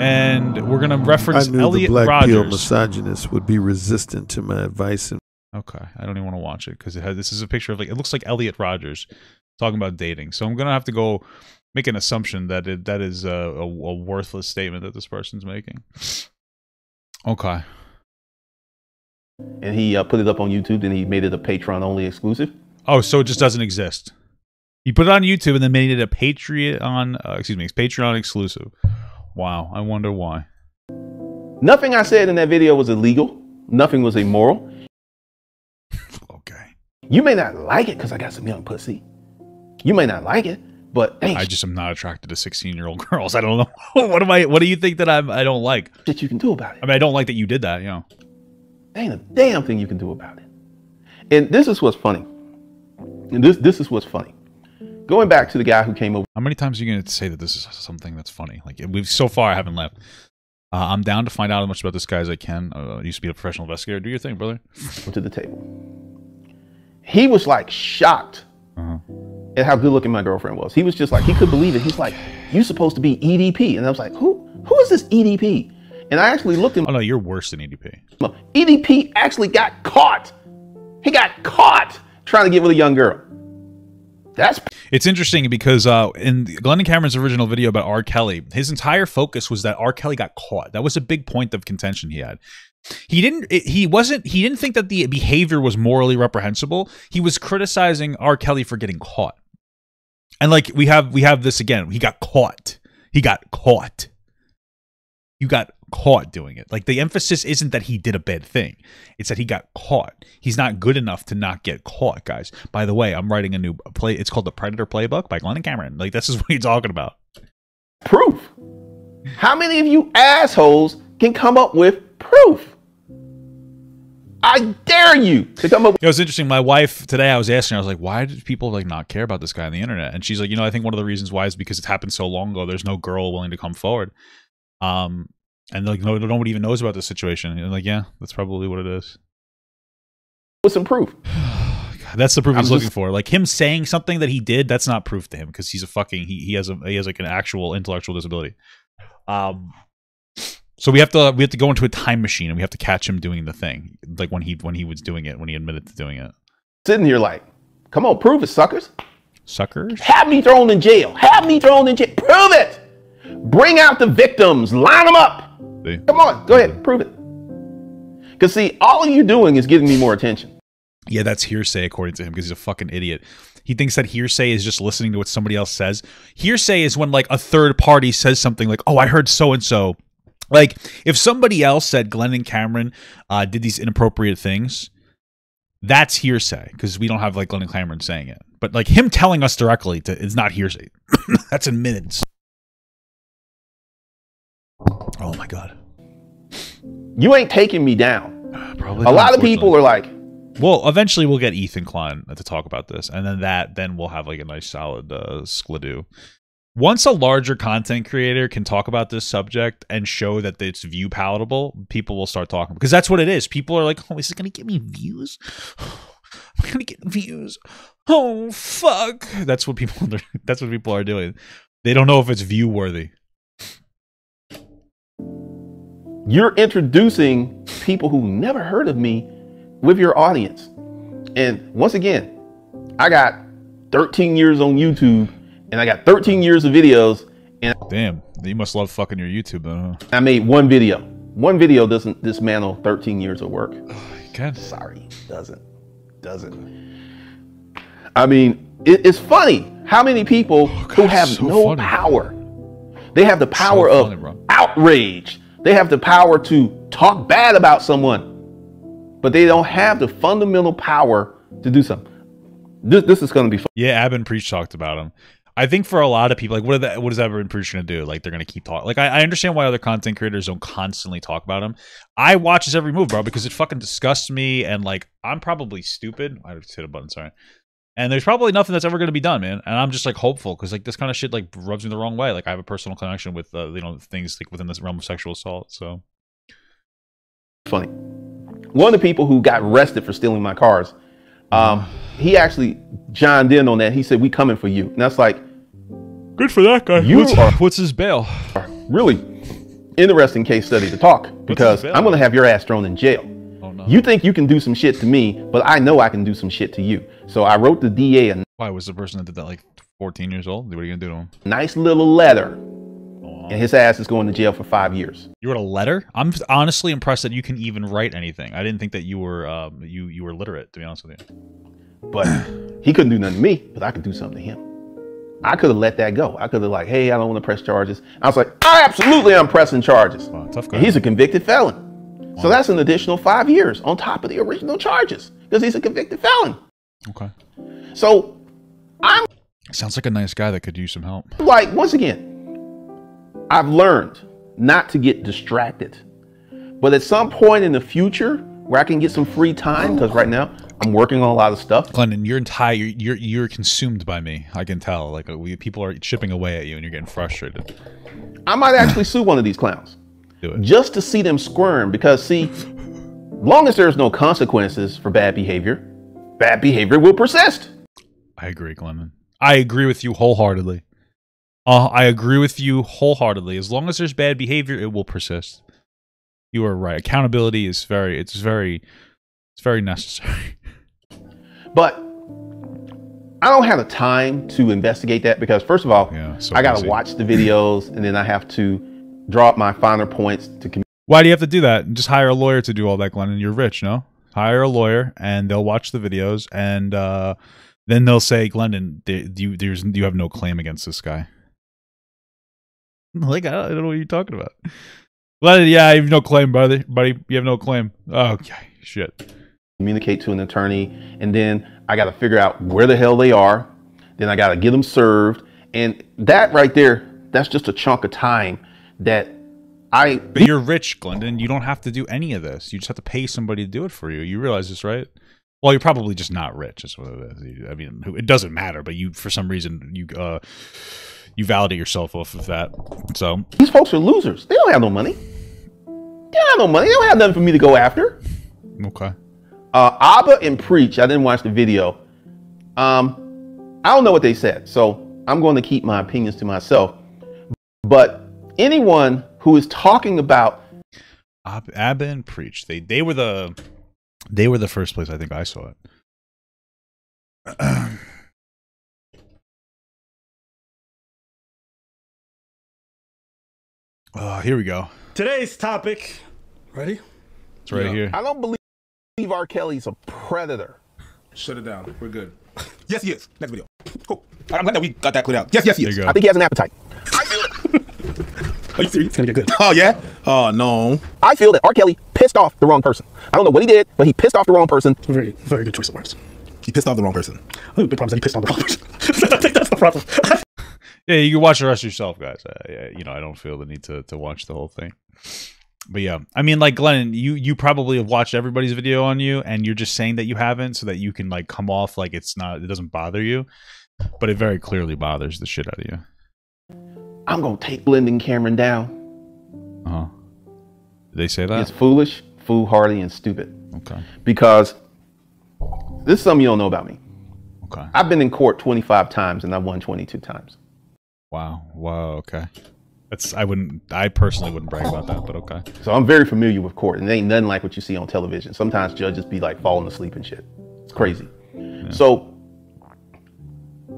[SPEAKER 1] and we're gonna reference Elliot
[SPEAKER 3] the black
[SPEAKER 1] Rogers.
[SPEAKER 3] Pill misogynist would be resistant to my advice. And
[SPEAKER 1] okay, I don't even want to watch it because this is a picture of like it looks like Elliot Rogers talking about dating. So I'm gonna have to go make an assumption that that is a worthless statement that this person's making. Okay.
[SPEAKER 2] And he put it up on YouTube, and he made it a Patreon-only exclusive.
[SPEAKER 1] Oh, so it just doesn't exist. He put it on YouTube and then made it a Patreon exclusive. Wow, I wonder why.
[SPEAKER 2] Nothing I said in that video was illegal. Nothing was immoral.
[SPEAKER 1] Okay.
[SPEAKER 2] You may not like it because I got some young pussy. You may not like it, but hey,
[SPEAKER 1] I just am not attracted to 16-year-old girls. I don't know. What do you think that I don't like?
[SPEAKER 2] Shit you can do about it.
[SPEAKER 1] I mean, I don't like that you did that, you know.
[SPEAKER 2] There ain't a damn thing you can do about it. And this is what's funny. And this is what's funny. Going back to the guy who came over.
[SPEAKER 1] How many times are you going to say that this is something that's funny? Like, so far, I haven't left. I'm down to find out as much about this guy as I can. I used to be a professional investigator. Do your thing, brother.
[SPEAKER 2] To the table. He was like shocked at how good looking my girlfriend was. He was just like, he couldn't believe it. He's like, you're supposed to be EDP. And I was like, who is this EDP? And I actually looked at
[SPEAKER 1] Oh, no, you're worse than EDP.
[SPEAKER 2] EDP actually got caught. He got caught trying to get with a young girl.
[SPEAKER 1] It's interesting because in Glendon Cameron's original video about R. Kelly, his entire focus was that R. Kelly got caught. That was a big point of contention he had. He didn't think that the behavior was morally reprehensible. He was criticizing R. Kelly for getting caught. And like we have this again. He got caught. He got caught. You got caught doing it. Like the emphasis isn't that he did a bad thing. It's that he got caught. He's not good enough to not get caught, guys. By the way, I'm writing a new play. It's called The Predator Playbook by Glendon Cameron. Like this is what he's talking about.
[SPEAKER 2] Proof. How many of you assholes can come up with proof? I dare you to come up with.
[SPEAKER 1] It was interesting. My wife today, I was asking her, I was like, why do people like not care about this guy on the internet? And she's like, I think one of the reasons why is because it's happened so long ago. There's no girl willing to come forward. And like nobody even knows about this situation. And like, yeah, that's probably what it is.
[SPEAKER 2] With some proof.
[SPEAKER 1] That's the proof he's looking for. Like him saying something that he did, that's not proof to him because he's a fucking he has like an actual intellectual disability. So we have to go into a time machine and we have to catch him doing the thing, like when he was doing it, when he admitted to doing it.
[SPEAKER 2] Sitting here like, come on, prove it, suckers.
[SPEAKER 1] Suckers?
[SPEAKER 2] Have me thrown in jail. Have me thrown in jail. Prove it. Bring out the victims. Line them up.
[SPEAKER 1] See?
[SPEAKER 2] Come on, go ahead, prove it. Because see, all of you doing is getting me more attention.
[SPEAKER 1] Yeah, that's hearsay according to him because he's a fucking idiot. He thinks that hearsay is just listening to what somebody else says. Hearsay is when like a third party says something like, oh, I heard so-and-so. Like, if somebody else said Glendon Cameron did these inappropriate things, that's hearsay because we don't have like Glendon Cameron saying it. But like him telling us directly is not hearsay. That's in minutes. Oh my God.
[SPEAKER 2] You ain't taking me down.
[SPEAKER 1] Probably
[SPEAKER 2] a lot of people are like,
[SPEAKER 1] well, eventually we'll get Ethan Klein to talk about this, and then we'll have like a nice solid skladoo. Once a larger content creator can talk about this subject and show that it's view palatable, people will start talking because that's what it is. People are like, "Oh, is it going to get me views? I'm going to get views. Oh, fuck!" That's what people. That's what people are doing. They don't know if it's view worthy.
[SPEAKER 2] You're introducing people who never heard of me with your audience, and once again, I got 13 years on YouTube. And I got 13 years of videos. And
[SPEAKER 1] damn, you must love fucking your YouTube then, huh?
[SPEAKER 2] I made one video. One video doesn't dismantle 13 years of work.
[SPEAKER 1] You can.
[SPEAKER 2] Sorry, doesn't. I mean, it's funny how many people who have no power. They have the power of outrage. They have the power to talk bad about someone, but they don't have the fundamental power to do something. This is going to be fun.
[SPEAKER 1] Yeah, Abin Preach talked about him. I think for a lot of people, like, what is Abin Preach going to do? Like, they're going to keep talking. Like, I understand why other content creators don't constantly talk about him. I watch his every move, bro, because it fucking disgusts me. And, like, I'm probably stupid. I just hit a button, sorry. And there's probably nothing that's ever going to be done, man. And I'm just, like, hopeful because, like, this kind of shit, like, rubs me the wrong way. Like, I have a personal connection with, things, like, within this realm of sexual assault, so.
[SPEAKER 2] Funny. One of the people who got arrested for stealing my cars, he actually joined in on that. He said, "We coming for you." And that's like,
[SPEAKER 1] good for that guy. What's his bail?
[SPEAKER 2] Really interesting case study to talk because I'm going to have your ass thrown in jail.
[SPEAKER 1] Oh, no.
[SPEAKER 2] You think you can do some shit to me, but I know I can do some shit to you. So I wrote the DA a
[SPEAKER 1] Why was the person that did that like 14 years old? What are you going to do to him?
[SPEAKER 2] nice little letter, and his ass is going to jail for 5 years.
[SPEAKER 1] You wrote a letter? I'm honestly impressed that you can even write anything. I didn't think that you were you were literate, to be honest with you.
[SPEAKER 2] But he couldn't do nothing to me, but I could do something to him. I could have let that go. I could have like, hey, I don't want to press charges. I was like, I absolutely am pressing charges.
[SPEAKER 1] Wow, tough guy.
[SPEAKER 2] And he's a convicted felon. Wow. So that's an additional 5 years on top of the original charges because he's a convicted felon.
[SPEAKER 1] Okay.
[SPEAKER 2] So
[SPEAKER 1] sounds like a nice guy that could use some help.
[SPEAKER 2] Like, once again, I've learned not to get distracted. But at some point in the future where I can get some free time, because right now I'm working on a lot of stuff.
[SPEAKER 1] Glendon, you're consumed by me. I can tell. Like people are chipping away at you, and you're getting frustrated.
[SPEAKER 2] I might actually sue one of these clowns.
[SPEAKER 1] Do it.
[SPEAKER 2] Just to see them squirm, because see, long as there's no consequences for bad behavior will persist.
[SPEAKER 1] I agree, Glendon. I agree with you wholeheartedly. I agree with you wholeheartedly. As long as there's bad behavior, it will persist. You are right. Accountability is very necessary.
[SPEAKER 2] But I don't have the time to investigate that because first of all, I got to watch the videos and then I have to draw up my finer points to.
[SPEAKER 1] Why do you have to do that? Just hire a lawyer to do all that, Glendon. You're rich, no? Hire a lawyer and they'll watch the videos and Then they'll say, Glendon, you have no claim against this guy. Like, I don't know what you're talking about. Glendon, yeah, you have no claim, buddy. You have no claim. Oh, okay, shit.
[SPEAKER 2] Communicate to an attorney, and then I got to figure out where the hell they are. Then I got to get them served. And that right there, that's just a chunk of time that
[SPEAKER 1] But you're rich, Glendon. You don't have to do any of this. You just have to pay somebody to do it for you. You realize this, right? Well, you're probably just not rich. That's what it is. I mean, it doesn't matter, but you, for some reason, you validate yourself off of that. So
[SPEAKER 2] these folks are losers. They don't have no money. They don't have no money. They don't have nothing for me to go after.
[SPEAKER 1] Okay.
[SPEAKER 2] Abba and Preach, I didn't watch the video. I don't know what they said, so I'm going to keep my opinions to myself. But anyone who is talking about
[SPEAKER 1] Abba and Preach, they were the first place I think I saw it. Here we go.
[SPEAKER 4] Today's topic. Ready?
[SPEAKER 1] It's right here.
[SPEAKER 2] I don't believe R. Kelly's a predator.
[SPEAKER 4] Shut it down. We're good. Yes, he is. Next video. Cool. I'm glad that we got that cleared out. Yes, he is.
[SPEAKER 2] I think he has an appetite.
[SPEAKER 4] Are you serious? It's gonna get good. Oh, yeah? Oh, no.
[SPEAKER 2] I feel that R. Kelly pissed off the wrong person. I don't know what he did, but he pissed off the wrong person.
[SPEAKER 4] Very, very good choice of words. He pissed off the wrong person. I think the big problem is that he pissed off the wrong person. I think that's the problem.
[SPEAKER 1] Yeah, you can watch the rest yourself, guys. You know, I don't feel the need to watch the whole thing. But yeah, I mean, like, Glenn, you probably have watched everybody's video on you, and you're just saying that you haven't so that you can, like, come off like it doesn't bother you. But it very clearly bothers the shit out of you.
[SPEAKER 2] I'm going to take Glendon Cameron down.
[SPEAKER 1] Uh-huh. Did they say that?
[SPEAKER 2] It's foolish, foolhardy, and stupid.
[SPEAKER 1] Okay.
[SPEAKER 2] Because this is something you don't know about me.
[SPEAKER 1] Okay.
[SPEAKER 2] I've been in court 25 times, and I've won 22 times.
[SPEAKER 1] Wow. Okay. I personally wouldn't brag about that, but okay.
[SPEAKER 2] So I'm very familiar with court, and it ain't nothing like what you see on television. Sometimes judges be like falling asleep and shit. It's crazy. Yeah. So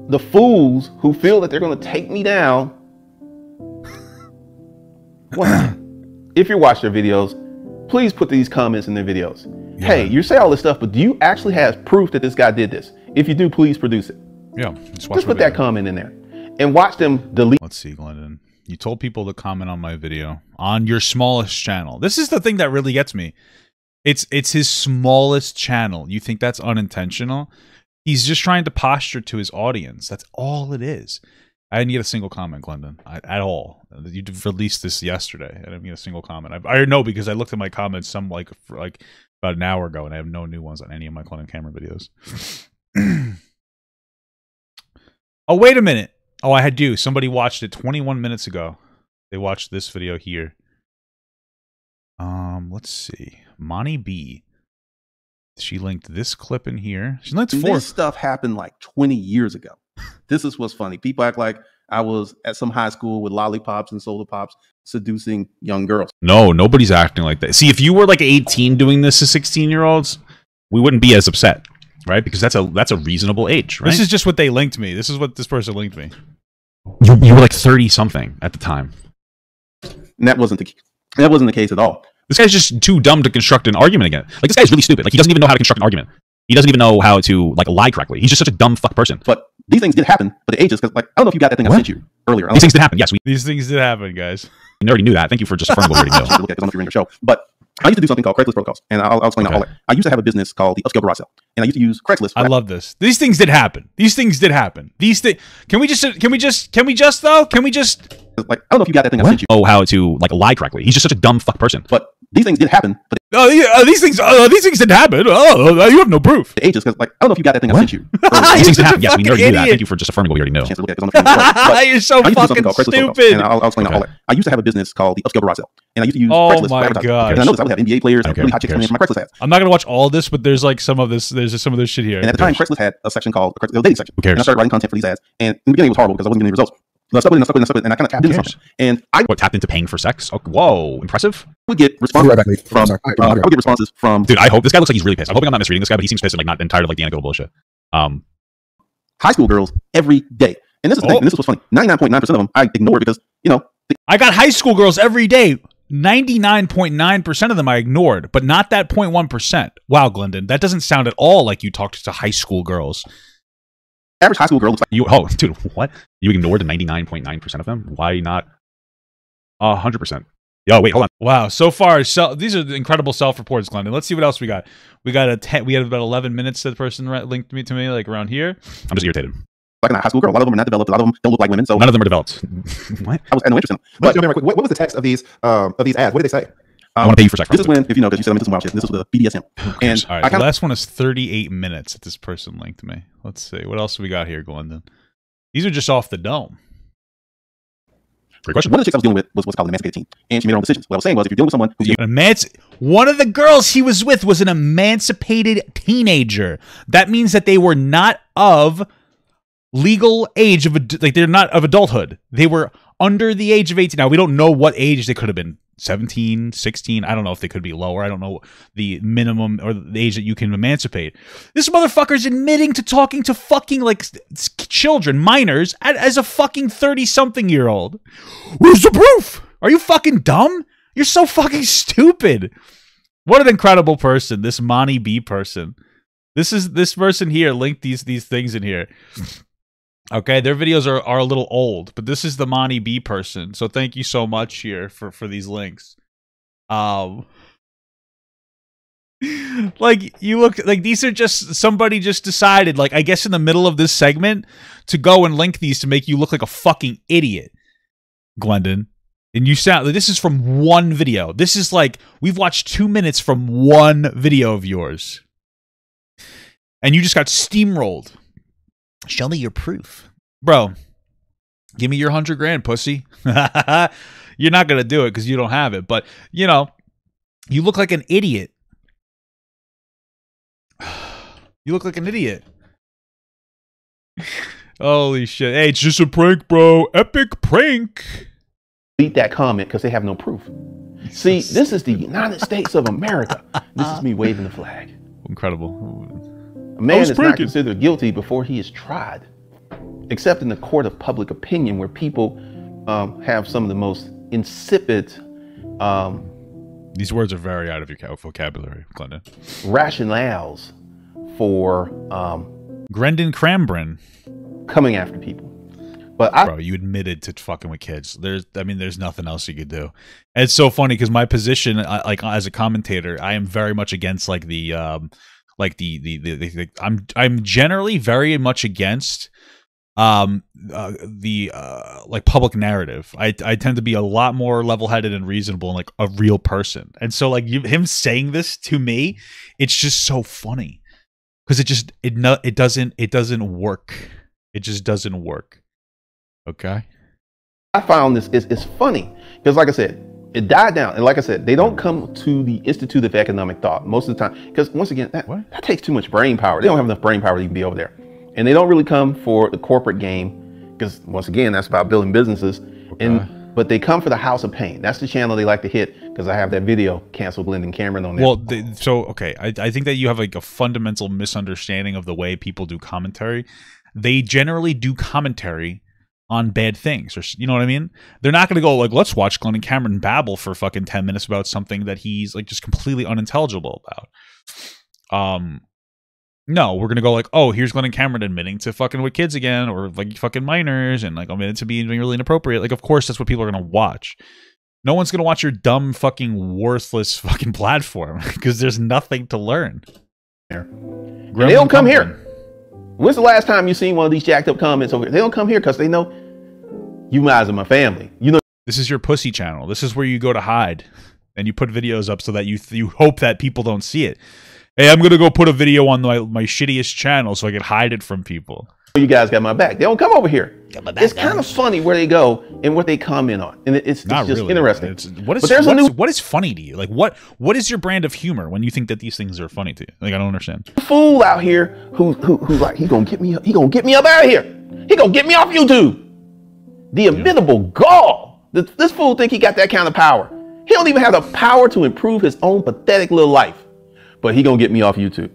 [SPEAKER 2] the fools who feel that they're going to take me down, well, if you watch their videos, please put these comments in their videos. Yeah. Hey, you say all this stuff, but do you actually have proof that this guy did this? If you do, please produce it.
[SPEAKER 1] Yeah.
[SPEAKER 2] Just put that comment in there and watch them delete.
[SPEAKER 1] Let's see, Glendon. You told people to comment on my video on your smallest channel. This is the thing that really gets me. It's his smallest channel. You think that's unintentional? He's just trying to posture to his audience. That's all it is. I didn't get a single comment, Glendon, at all. You released this yesterday. I didn't get a single comment. I know because I looked at my comments like about an hour ago, and I have no new ones on any of my Glendon Cameron videos. Oh, wait a minute. Oh, I do. Somebody watched it 21 minutes ago. They watched this video here. Let's see. Monty B. She linked this clip in here. She linked
[SPEAKER 5] This stuff happened like 20 years ago. This is what's funny. People act like I was at some high school with lollipops and soda pops seducing young girls.
[SPEAKER 1] No, nobody's acting like that. See, if you were like 18 doing this to 16-year-olds, we wouldn't be as upset, right? Because that's a reasonable age, right? This is just what they linked me. This is what this person linked me. You were like 30-something at the time.
[SPEAKER 5] And that wasn't the case at all.
[SPEAKER 1] This guy's just too dumb to construct an argument again. Like, this guy's really stupid. Like, he doesn't even know how to construct an argument. He doesn't even know how to, like, lie correctly. He's just such a dumb fuck person.
[SPEAKER 5] But these things did happen, but the ages, because, like, I don't know if you got that thing I sent you earlier.
[SPEAKER 1] These things did happen, yes. These things did happen, guys. You already knew that. Thank you for just affirming what we already know.
[SPEAKER 5] Look at it, 'cause I don't know if you're in your show. But I used to do something called Craigslist protocols, and I'll explain that all. I used to have a business called the Upscale Garage Sale, and I used to use Craigslist.
[SPEAKER 1] I love this. These things did happen. These things did happen. These things. Can we just like,
[SPEAKER 5] I don't know if you got that thing I sent you.
[SPEAKER 1] Oh, how to, like, lie correctly. He's just such a dumb fuck person.
[SPEAKER 5] But these things did happen. But
[SPEAKER 1] these things didn't happen. Oh, you have no proof.
[SPEAKER 5] The ages, because, like, I don't know if you got that thing I sent you.
[SPEAKER 1] These things did happen. Yes, we already knew that. Thank you for just affirming what we already know.
[SPEAKER 5] You're
[SPEAKER 1] so fucking stupid.
[SPEAKER 5] And I'll explain all that. I used to have a business called the Upscale Garage Sale, and I used to use Craigslist for advertising. And I noticed I would have NBA players and really hot chicks coming in from my Craigslist ads.
[SPEAKER 1] I'm not gonna watch all this, but there's like some of this. There's just some of this shit here.
[SPEAKER 5] And at the time, Craigslist had a section called the dating section.
[SPEAKER 1] Who cares?
[SPEAKER 5] And I started writing content for these ads. And in the beginning, it was horrible because I wasn't getting any results. So I stuck with it, and I kind of tapped into something. And I
[SPEAKER 1] tapped into paying for sex. Oh, whoa, impressive.
[SPEAKER 5] Would get responses from.
[SPEAKER 1] Dude, I hope this guy looks like he's really pissed. I'm hoping I'm not misreading this guy, but he seems pissed and, like, not tired of, like, the anecdotal bullshit.
[SPEAKER 5] High school girls every day. And this is the thing, and this is what's funny. 99.9% of them I ignore because, you know.
[SPEAKER 1] I got high school girls every day. 99.9% of them I ignored, but not that 0.1%. Wow, Glendon, that doesn't sound at all like you talked to high school girls.
[SPEAKER 5] average high school girl looks like
[SPEAKER 1] You, oh, dude, what? You ignored the 99.9% of them? Why not 100%? Yo, wait, hold on. Wow, so far, these are the incredible self-reports, Glendon. Let's see what else we got. We got we had about 11 minutes that the person linked to me, like around here. I'm just irritated.
[SPEAKER 5] a high school girl. A lot of them are not developed. A lot of them don't look like women. So
[SPEAKER 1] none of them are developed. What?
[SPEAKER 5] I was no interest in them.
[SPEAKER 6] But what was the text of these ads? What did they say?
[SPEAKER 1] I want to pay you for a second.
[SPEAKER 5] This is when, if you know, because you said I'm into some wild shit. This was the BDSM. And
[SPEAKER 1] all right, the last one is 38 minutes that this person linked to me. Let's see. What else do we got here, Glendon? These are just off the dome. Great question.
[SPEAKER 5] One of the chicks I was dealing with was what's called an emancipated teen. And she made her own decisions. What I was saying was, if you're dealing with someone who's
[SPEAKER 1] one of the girls he was with was an emancipated teenager. That means that they were not of legal age of, like, they're not of adulthood. They were under the age of 18. Now, we don't know what age they could have been. 17, 16. I don't know if they could be lower. I don't know the minimum or the age that you can emancipate. This motherfucker's admitting to talking to fucking, like, children, minors, as a fucking 30-something-year-old. Where's the proof? Are you fucking dumb? You're so fucking stupid. What an incredible person, this Monty B person. This person here linked these things in here. Okay, their videos are a little old, but this is the Monty B person. So thank you so much here for these links. Like, you look like these are just somebody just decided, like, I guess in the middle of this segment, to go and link these to make you look like a fucking idiot, Glendon. And you sound like this is from one video. This is like we've watched 2 minutes from one video of yours, and you just got steamrolled. Show me your proof. Bro, give me your 100 grand, pussy. You're not going to do it because you don't have it. But, you know, you look like an idiot. You look like an idiot. Holy shit. Hey, it's just a prank, bro. Epic prank.
[SPEAKER 2] Delete that comment because they have no proof. See, this is the United States of America. This is me waving the flag.
[SPEAKER 1] Incredible.
[SPEAKER 2] A man is not considered guilty before he is tried, except in the court of public opinion, where people have some of the most insipid.
[SPEAKER 1] These words are very out of your vocabulary, Glendon.
[SPEAKER 2] Rationales for
[SPEAKER 1] Glendon Crambrin
[SPEAKER 2] coming after people. But
[SPEAKER 1] bro, you admitted to fucking with kids. There's nothing else you could do. And it's so funny because my position, like as a commentator, I am very much against like I'm generally very much against like public narrative. I tend to be a lot more level-headed and reasonable and like a real person. And so like him saying this to me, it's just so funny because it doesn't work. It just doesn't work. Okay.
[SPEAKER 2] I found this is funny because, like I said, it died down. And like I said, they don't come to the Institute of Economic Thought most of the time because, once again, that takes too much brain power. They don't have enough brain power to even be over there. And they don't really come for the corporate game because, once again, that's about building businesses. Okay. But they come for the House of Pain. That's the channel they like to hit because I have that video, Cancel Glendon Cameron, on there.
[SPEAKER 1] Well, okay. I think that you have like a fundamental misunderstanding of the way people do commentary. They generally do commentary on bad things, or you know what I mean? They're not going to go like, let's watch Glendon Cameron babble for fucking 10 minutes about something that he's like just completely unintelligible about. No, we're going to go like, oh, here's Glendon Cameron admitting to fucking with kids again, or like fucking minors, and like admitting to being really inappropriate. Like, of course, that's what people are going to watch. No one's going to watch your dumb fucking worthless fucking platform because there's nothing to learn.
[SPEAKER 2] They don't come here. When's the last time you seen one of these jacked up comments over here? They don't come here because they know you guys are my family. You know,
[SPEAKER 1] this is your pussy channel. This is where you go to hide, and you put videos up so that you hope that people don't see it. Hey, I'm gonna go put a video on my shittiest channel so I can hide it from people.
[SPEAKER 2] You guys got my back. They don't come over here. It's kind of funny where they go and what they comment on, and it's just really interesting.
[SPEAKER 1] What is funny to you? Like what is your brand of humor when you think that these things are funny to you? Like, I don't understand.
[SPEAKER 2] Fool out here who's like, he gonna get me up out of here. He gonna get me off YouTube. The inimitable gall. This fool think he got that kind of power. He don't even have the power to improve his own pathetic little life, but he gonna get me off YouTube.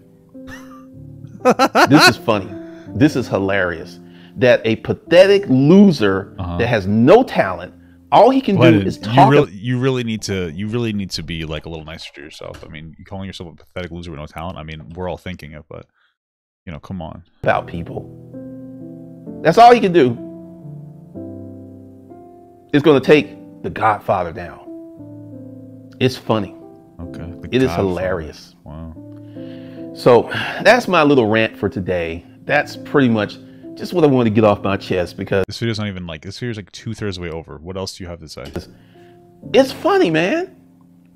[SPEAKER 2] This is funny. This is hilarious. That a pathetic loser that has no talent, all he can do is talk.
[SPEAKER 1] You really need to be like a little nicer to yourself. I mean, you calling yourself a pathetic loser with no talent. I mean, we're all thinking it, but you know, come on.
[SPEAKER 2] About people. That's all he can do. It's going to take the Godfather down. It's funny.
[SPEAKER 1] Okay.
[SPEAKER 2] It is hilarious.
[SPEAKER 1] Wow.
[SPEAKER 2] So that's my little rant for today. That's pretty much just what I wanted to get off my chest, because
[SPEAKER 1] This video's not even like, this video's like 2/3 of the way over. What else do you have to say?
[SPEAKER 2] it's funny, man.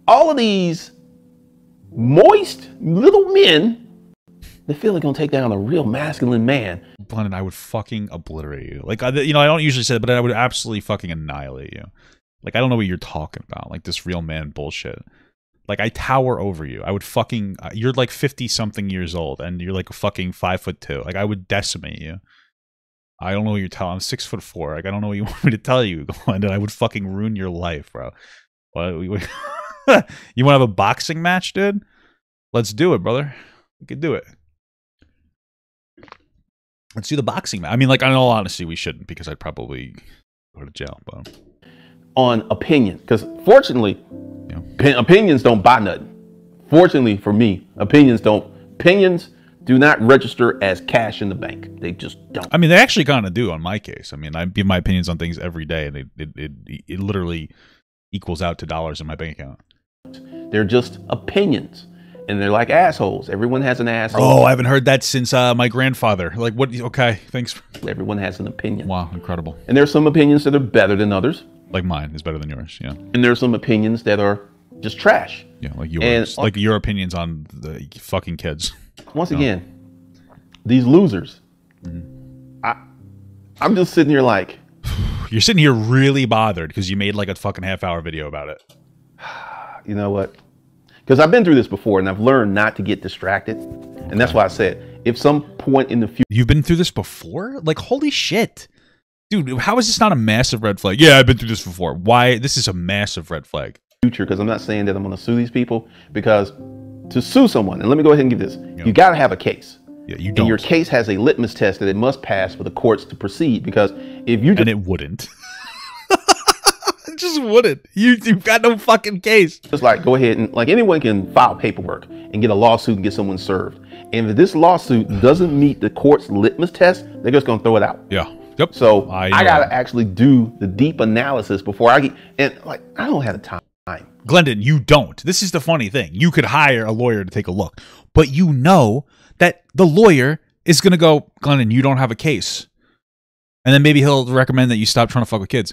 [SPEAKER 2] All of these moist little men, they feel they're going to take down a real masculine man.
[SPEAKER 1] Glendon, I would fucking obliterate you. Like, you know, I don't usually say that, but I would absolutely fucking annihilate you. Like, I don't know what you're talking about. Like, this real man bullshit. Like, I tower over you. I would fucking... You're like 50-something years old, and you're like a fucking 5'2". Like, I would decimate you. I don't know what you're telling. I'm 6'4". Like, I don't know what you want me to tell you, Glendon. I would fucking ruin your life, bro. What? You want to have a boxing match, dude? Let's do it, brother. We could do it. Let's do the boxing match. I mean, like, in all honesty, we shouldn't, because I'd probably go to jail, but...
[SPEAKER 2] On opinion, because fortunately, opinions don't buy nothing. Fortunately for me, opinions do not register as cash in the bank. They just don't.
[SPEAKER 1] I mean, they actually kind of do on my case. I mean, I give my opinions on things every day, and it literally equals out to dollars in my bank account.
[SPEAKER 2] They're just opinions, and they're like assholes. Everyone has an asshole.
[SPEAKER 1] Oh, I haven't heard that since my grandfather. Like, what? Okay, thanks.
[SPEAKER 2] Everyone has an opinion.
[SPEAKER 1] Wow, incredible.
[SPEAKER 2] And there's some opinions that are better than others.
[SPEAKER 1] Like mine is better than yours, yeah.
[SPEAKER 2] And there's some opinions that are just trash.
[SPEAKER 1] Yeah, like yours. Like your opinions on the fucking kids.
[SPEAKER 2] Once again, these losers. I'm just sitting here like...
[SPEAKER 1] You're sitting here really bothered because you made like a fucking half-hour video about it.
[SPEAKER 2] You know what? Because I've been through this before, and I've learned not to get distracted. And that's why I said, if some point in the future...
[SPEAKER 1] You've been through this before? Like, holy shit. Dude, how is this not a massive red flag? Yeah, I've been through this before. Why? This is a massive red flag.
[SPEAKER 2] Because I'm not saying that I'm going to sue these people, because to sue someone, and let me go ahead and give this, you got to have a case.
[SPEAKER 1] Yeah, you don't.
[SPEAKER 2] And your case has a litmus test that it must pass for the courts to proceed, because if you...
[SPEAKER 1] And it wouldn't. It just wouldn't. You've got no fucking case.
[SPEAKER 2] Just like, go ahead and, like, anyone can file paperwork and get a lawsuit and get someone served. And if this lawsuit doesn't meet the court's litmus test, they're just going to throw it out.
[SPEAKER 1] Yeah. Yep.
[SPEAKER 2] So I gotta actually do the deep analysis before I get, and like, I don't have the time.
[SPEAKER 1] Glendon, you don't. This is the funny thing. You could hire a lawyer to take a look, but you know that the lawyer is gonna go, Glendon, you don't have a case, and then maybe he'll recommend that you stop trying to fuck with kids.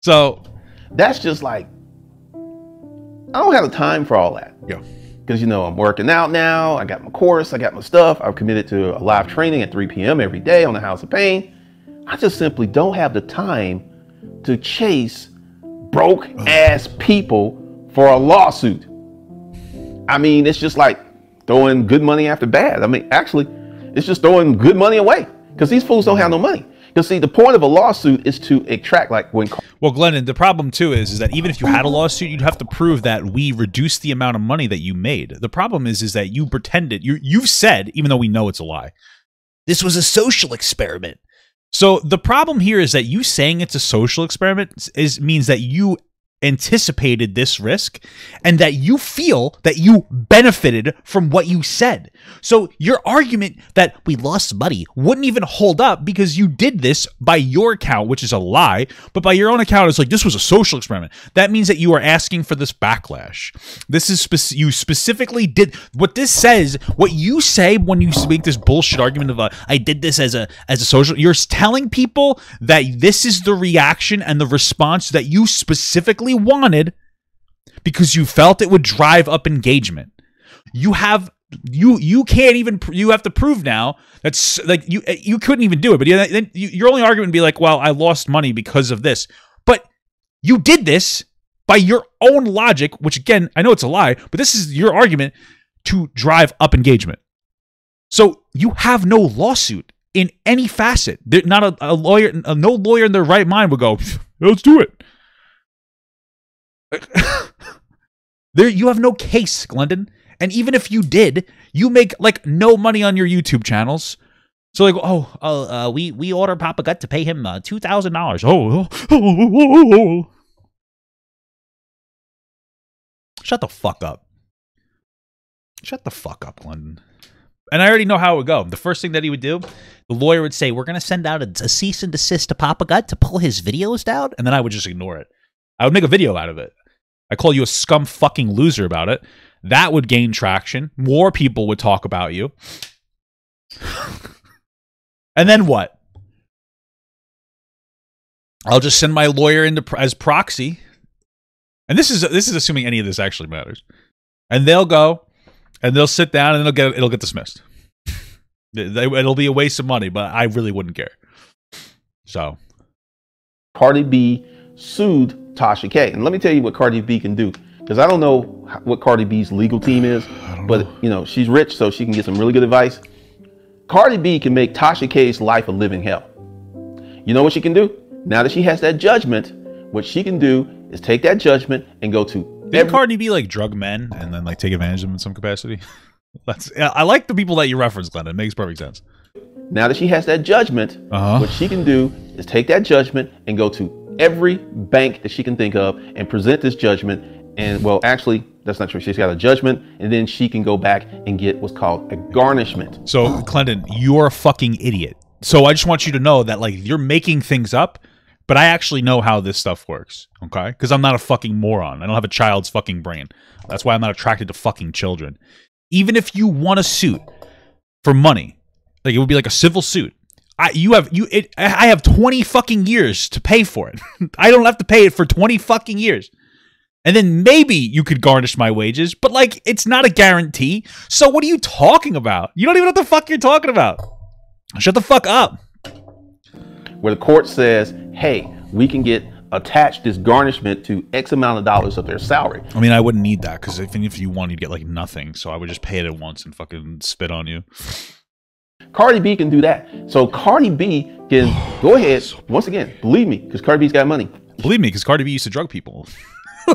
[SPEAKER 1] So
[SPEAKER 2] that's just like, I don't have the time for all that.
[SPEAKER 1] Yeah.
[SPEAKER 2] Because, you know, I'm working out now. I got my course. I got my stuff. I've committed to a live training at 3 p.m. every day on the House of Pain. I just simply don't have the time to chase broke ass people for a lawsuit. I mean, it's just like throwing good money after bad. I mean, actually, it's just throwing good money away, because these fools don't have no money. Because, see, the point of a lawsuit is to extract, like, when...
[SPEAKER 1] Well, Glendon, the problem, too, is that even if you had a lawsuit, you'd have to prove that we reduced the amount of money that you made. The problem is that you pretended... You've said, even though we know it's a lie, this was a social experiment. So the problem here is that you saying it's a social experiment means that you anticipated this risk and that you feel that you benefited from what you said. So your argument that we lost money wouldn't even hold up, because you did this by your account, which is a lie, but by your own account, it's like, this was a social experiment. That means that you are asking for this backlash. This is you specifically did what this says. What you say when you make this bullshit argument of I did this as a social, you're telling people that this is the reaction and the response that you specifically wanted because you felt it would drive up engagement. You can't even, you have to prove now that's like you couldn't even do it, but then your only argument would be like, well, I lost money because of this. But you did this by your own logic, which, again, I know it's a lie, but this is your argument to drive up engagement. So you have no lawsuit in any facet. Not a lawyer, no lawyer in their right mind would go, let's do it. You have no case, Glendon. And even if you did, you make like no money on your YouTube channels. So like, we order Papa Gut to pay him $2,000. Shut the fuck up. Shut the fuck up, Glendon. And I already know how it would go. The first thing that he would do, the lawyer would say, we're going to send out a cease and desist to Papa Gut to pull his videos down. And then I would just ignore it. I would make a video out of it. I call you a scum fucking loser about it. That would gain traction. More people would talk about you. And then what? I'll just send my lawyer into as proxy. And this is assuming any of this actually matters. And they'll go and they'll sit down and it'll get dismissed. It'll be a waste of money, but I really wouldn't care. So
[SPEAKER 2] Cardi B sued Tasha K. And let me tell you what Cardi B can do, because I don't know what Cardi B's legal team is, but you know, she's rich, so she can get some really good advice. Cardi B can make Tasha K's life a living hell. You know what she can do? Now that she has that judgment, what she can do is take that judgment and go to
[SPEAKER 1] did Cardi B like drug men and then like take advantage of them in some capacity? I like the people that you reference, Glendon. It makes perfect sense.
[SPEAKER 2] Now that she has that judgment, what she can do is take that judgment and go to every bank that she can think of and present this judgment. And well, actually, that's not true. She's got a judgment, and then she can go back and get what's called a garnishment.
[SPEAKER 1] So, Glendon, you're a fucking idiot. So I just want you to know that like you're making things up, but I actually know how this stuff works, okay? Because I'm not a fucking moron. I don't have a child's fucking brain. That's why I'm not attracted to fucking children. Even if you want a suit for money, like it would be like a civil suit. I have 20 fucking years to pay for it. I don't have to pay it for 20 fucking years. And then maybe you could garnish my wages, but like it's not a guarantee. So what are you talking about? You don't even know what the fuck you're talking about. Shut the fuck up.
[SPEAKER 2] Where the court says, hey, we can get attached this garnishment to X amount of dollars of their salary.
[SPEAKER 1] I mean, I wouldn't need that because if you won, you'd get like nothing. So I would just pay it at once and fucking spit on you.
[SPEAKER 2] Cardi B can do that. So Cardi B can go ahead, once again, believe me, because Cardi B's got money.
[SPEAKER 1] Believe me, because Cardi B used to drug people.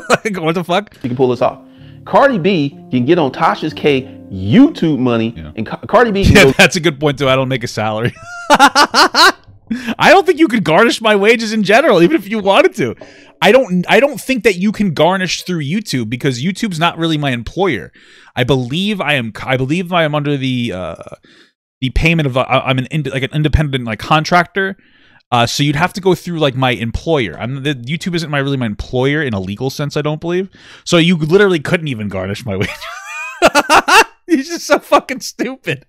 [SPEAKER 1] Like, what the fuck?
[SPEAKER 2] You can pull this off. Cardi B can get on Tasha's K YouTube money, and Cardi B can go.
[SPEAKER 1] That's a good point too. I don't make a salary. I don't think you could garnish my wages in general, even if you wanted to. I don't think that you can garnish through YouTube because YouTube's not really my employer. I believe I am under the payment of I'm an independent like contractor. So you'd have to go through like my employer. YouTube isn't really my employer in a legal sense, I don't believe. So you literally couldn't even garnish my wages. You're just so fucking stupid.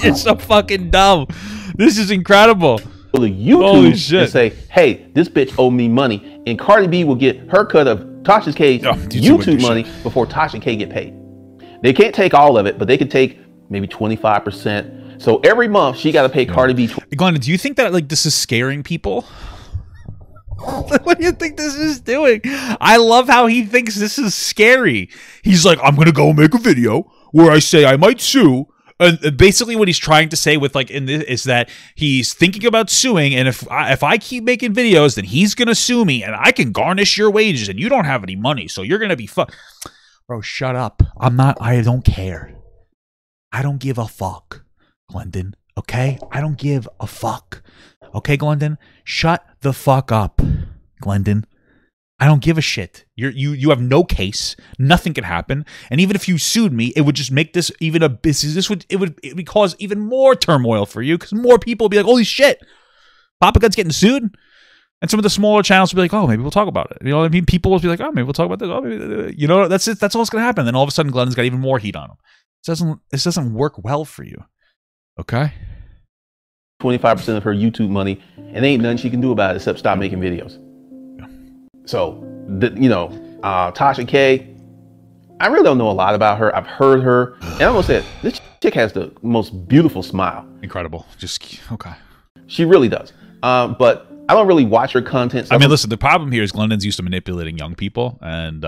[SPEAKER 1] You're so fucking dumb. This is incredible.
[SPEAKER 2] The YouTube and say, hey, this bitch owe me money, and Cardi B will get her cut of Tasha's K's YouTube money before Tasha K get paid. They can't take all of it, but they could take maybe 25%. So every month she got to pay Cardi B.
[SPEAKER 1] Glendon, do you think that like this is scaring people? What do you think this is doing? I love how he thinks this is scary. He's like, I'm gonna go make a video where I say I might sue. And basically what he's trying to say with like in this is that he's thinking about suing, and if I keep making videos, then he's gonna sue me, and I can garnish your wages, and you don't have any money, so you're gonna be Bro, shut up. I don't care. I don't give a fuck, Glendon. Okay? I don't give a fuck. Okay, Glendon? Shut the fuck up, Glendon. I don't give a shit. You have no case. Nothing can happen. And even if you sued me, it would just make this even a business. It would cause even more turmoil for you because more people would be like, holy shit, Papa Gut's getting sued. And some of the smaller channels would be like, oh, maybe we'll talk about it. You know what I mean? People will be like, oh, maybe we'll talk about this. Oh, maybe, you know, that's it. That's all that's going to happen. Then all of a sudden, Glendon's got even more heat on him. This doesn't work well for you. Okay?
[SPEAKER 2] 25% of her YouTube money, and there ain't nothing she can do about it except stop making videos. So, Tasha K, I really don't know a lot about her. I've heard her, and I'm gonna say it, this chick has the most beautiful smile.
[SPEAKER 1] Incredible. Just, okay.
[SPEAKER 2] She really does. But I don't really watch her content.
[SPEAKER 1] I mean, listen, the problem here is Glendon's used to manipulating young people, and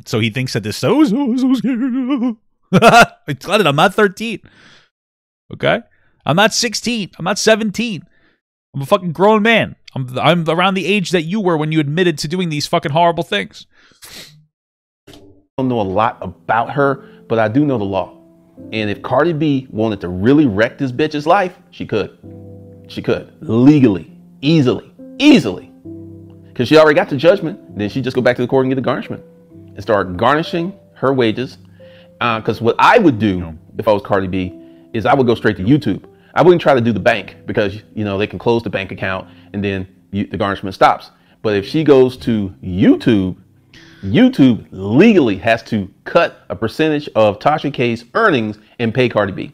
[SPEAKER 1] so he thinks that this so scary. Glendon, I'm not 13. Okay? I'm not 16. I'm not 17. I'm a fucking grown man. I'm around the age that you were when you admitted to doing these fucking horrible things.
[SPEAKER 2] I don't know a lot about her, but I do know the law. And if Cardi B wanted to really wreck this bitch's life, she could. She could. Legally. Easily. Because she already got the judgment. Then she just go back to the court and get the garnishment. And start garnishing her wages. Because what I would do if I was Cardi B is I would go straight to YouTube. I wouldn't try to do the bank because, you know, they can close the bank account and then the garnishment stops. But if she goes to YouTube, YouTube legally has to cut a percentage of Tasha K's earnings and pay Cardi B.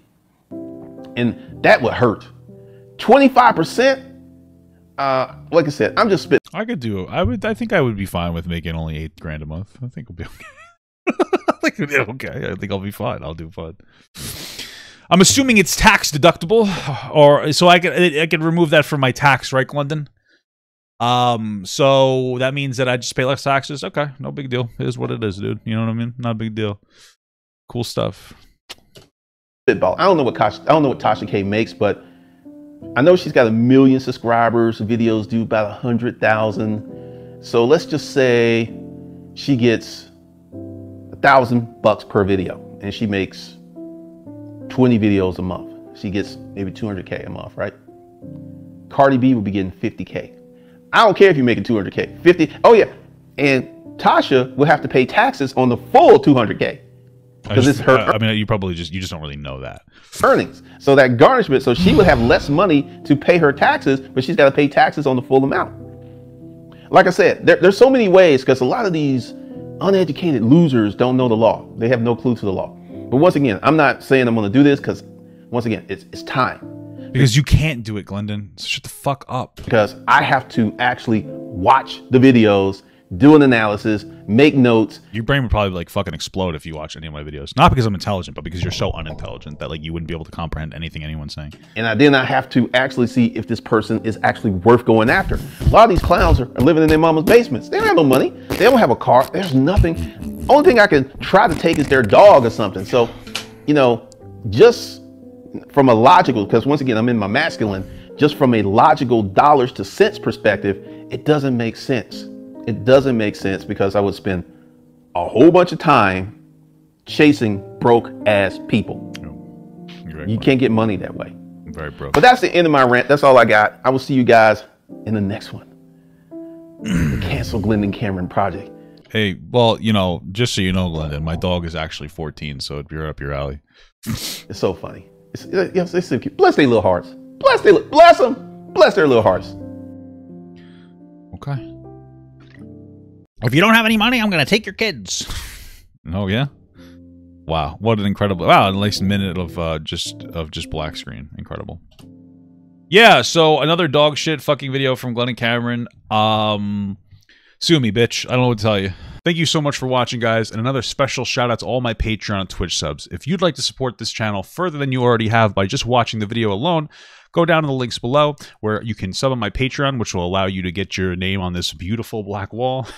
[SPEAKER 2] And that would hurt. 25%. Like I said, I'm just spitting.
[SPEAKER 1] I could do. I think I would be fine with making only $8,000 a month. I think it'll be okay. I think it'll be okay. I think I'll be fine. I'll do fine. I'm assuming it's tax deductible, or so I can remove that from my tax, right, Glendon? So that means that I just pay less taxes. Okay, no big deal. It is what it is, dude. You know what I mean? Not a big deal. Cool stuff.
[SPEAKER 2] Spitball. I don't know what Tasha K makes, but I know she's got 1 million subscribers. Videos do about 100,000. So let's just say she gets $1,000 per video, and she makes 20 videos a month. She gets maybe 200K a month, right? Cardi B will be getting 50K. I don't care if you're making 200K, 50. Oh yeah, and Tasha will have to pay taxes on the full 200K because it's her.
[SPEAKER 1] I mean, you just don't really know that
[SPEAKER 2] earnings. So that garnishment, so she would have less money to pay her taxes, but she's got to pay taxes on the full amount. Like I said, there's so many ways because a lot of these uneducated losers don't know the law. They have no clue to the law. But once again, I'm not saying I'm going to do this because, once again, it's time.
[SPEAKER 1] Because you can't do it, Glendon. Shut the fuck up.
[SPEAKER 2] Because I have to actually watch the videos, do an analysis, make notes.
[SPEAKER 1] Your brain would probably like fucking explode if you watch any of my videos. Not because I'm intelligent, but because you're so unintelligent that like you wouldn't be able to comprehend anything anyone's saying.
[SPEAKER 2] And then I have to actually see if this person is actually worth going after. A lot of these clowns are living in their mama's basements. They don't have no money. They don't have a car. There's nothing. Only thing I can try to take is their dog or something. So, you know, just from a logical, because once again, I'm in my masculine, just from a logical dollars to cents perspective, it doesn't make sense. It doesn't make sense because I would spend a whole bunch of time chasing broke ass people. You can't get money that way.
[SPEAKER 1] I'm very broke.
[SPEAKER 2] But that's the end of my rant. That's all I got. I will see you guys in the next one. The Cancel Glendon Cameron Project.
[SPEAKER 1] Hey, well, you know, just so you know, Glendon, my dog is actually 14, so it'd be right up your alley.
[SPEAKER 2] It's so funny. It's so cute. Bless their little hearts. Bless them. Bless their little hearts.
[SPEAKER 1] Okay. If you don't have any money, I'm going to take your kids. Oh, yeah? Wow. What an incredible... Wow, a nice minute of just black screen. Incredible. Yeah, so another dog shit fucking video from Glendon Cameron. Sue me, bitch. I don't know what to tell you. Thank you so much for watching, guys, and another special shout out to all my Patreon and Twitch subs. If you'd like to support this channel further than you already have by just watching the video alone, go down to the links below where you can sub on my Patreon, which will allow you to get your name on this beautiful black wall.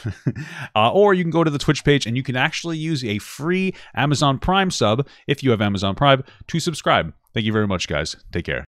[SPEAKER 1] Or you can go to the Twitch page and you can actually use a free Amazon Prime sub, if you have Amazon Prime, to subscribe. Thank you very much, guys. Take care.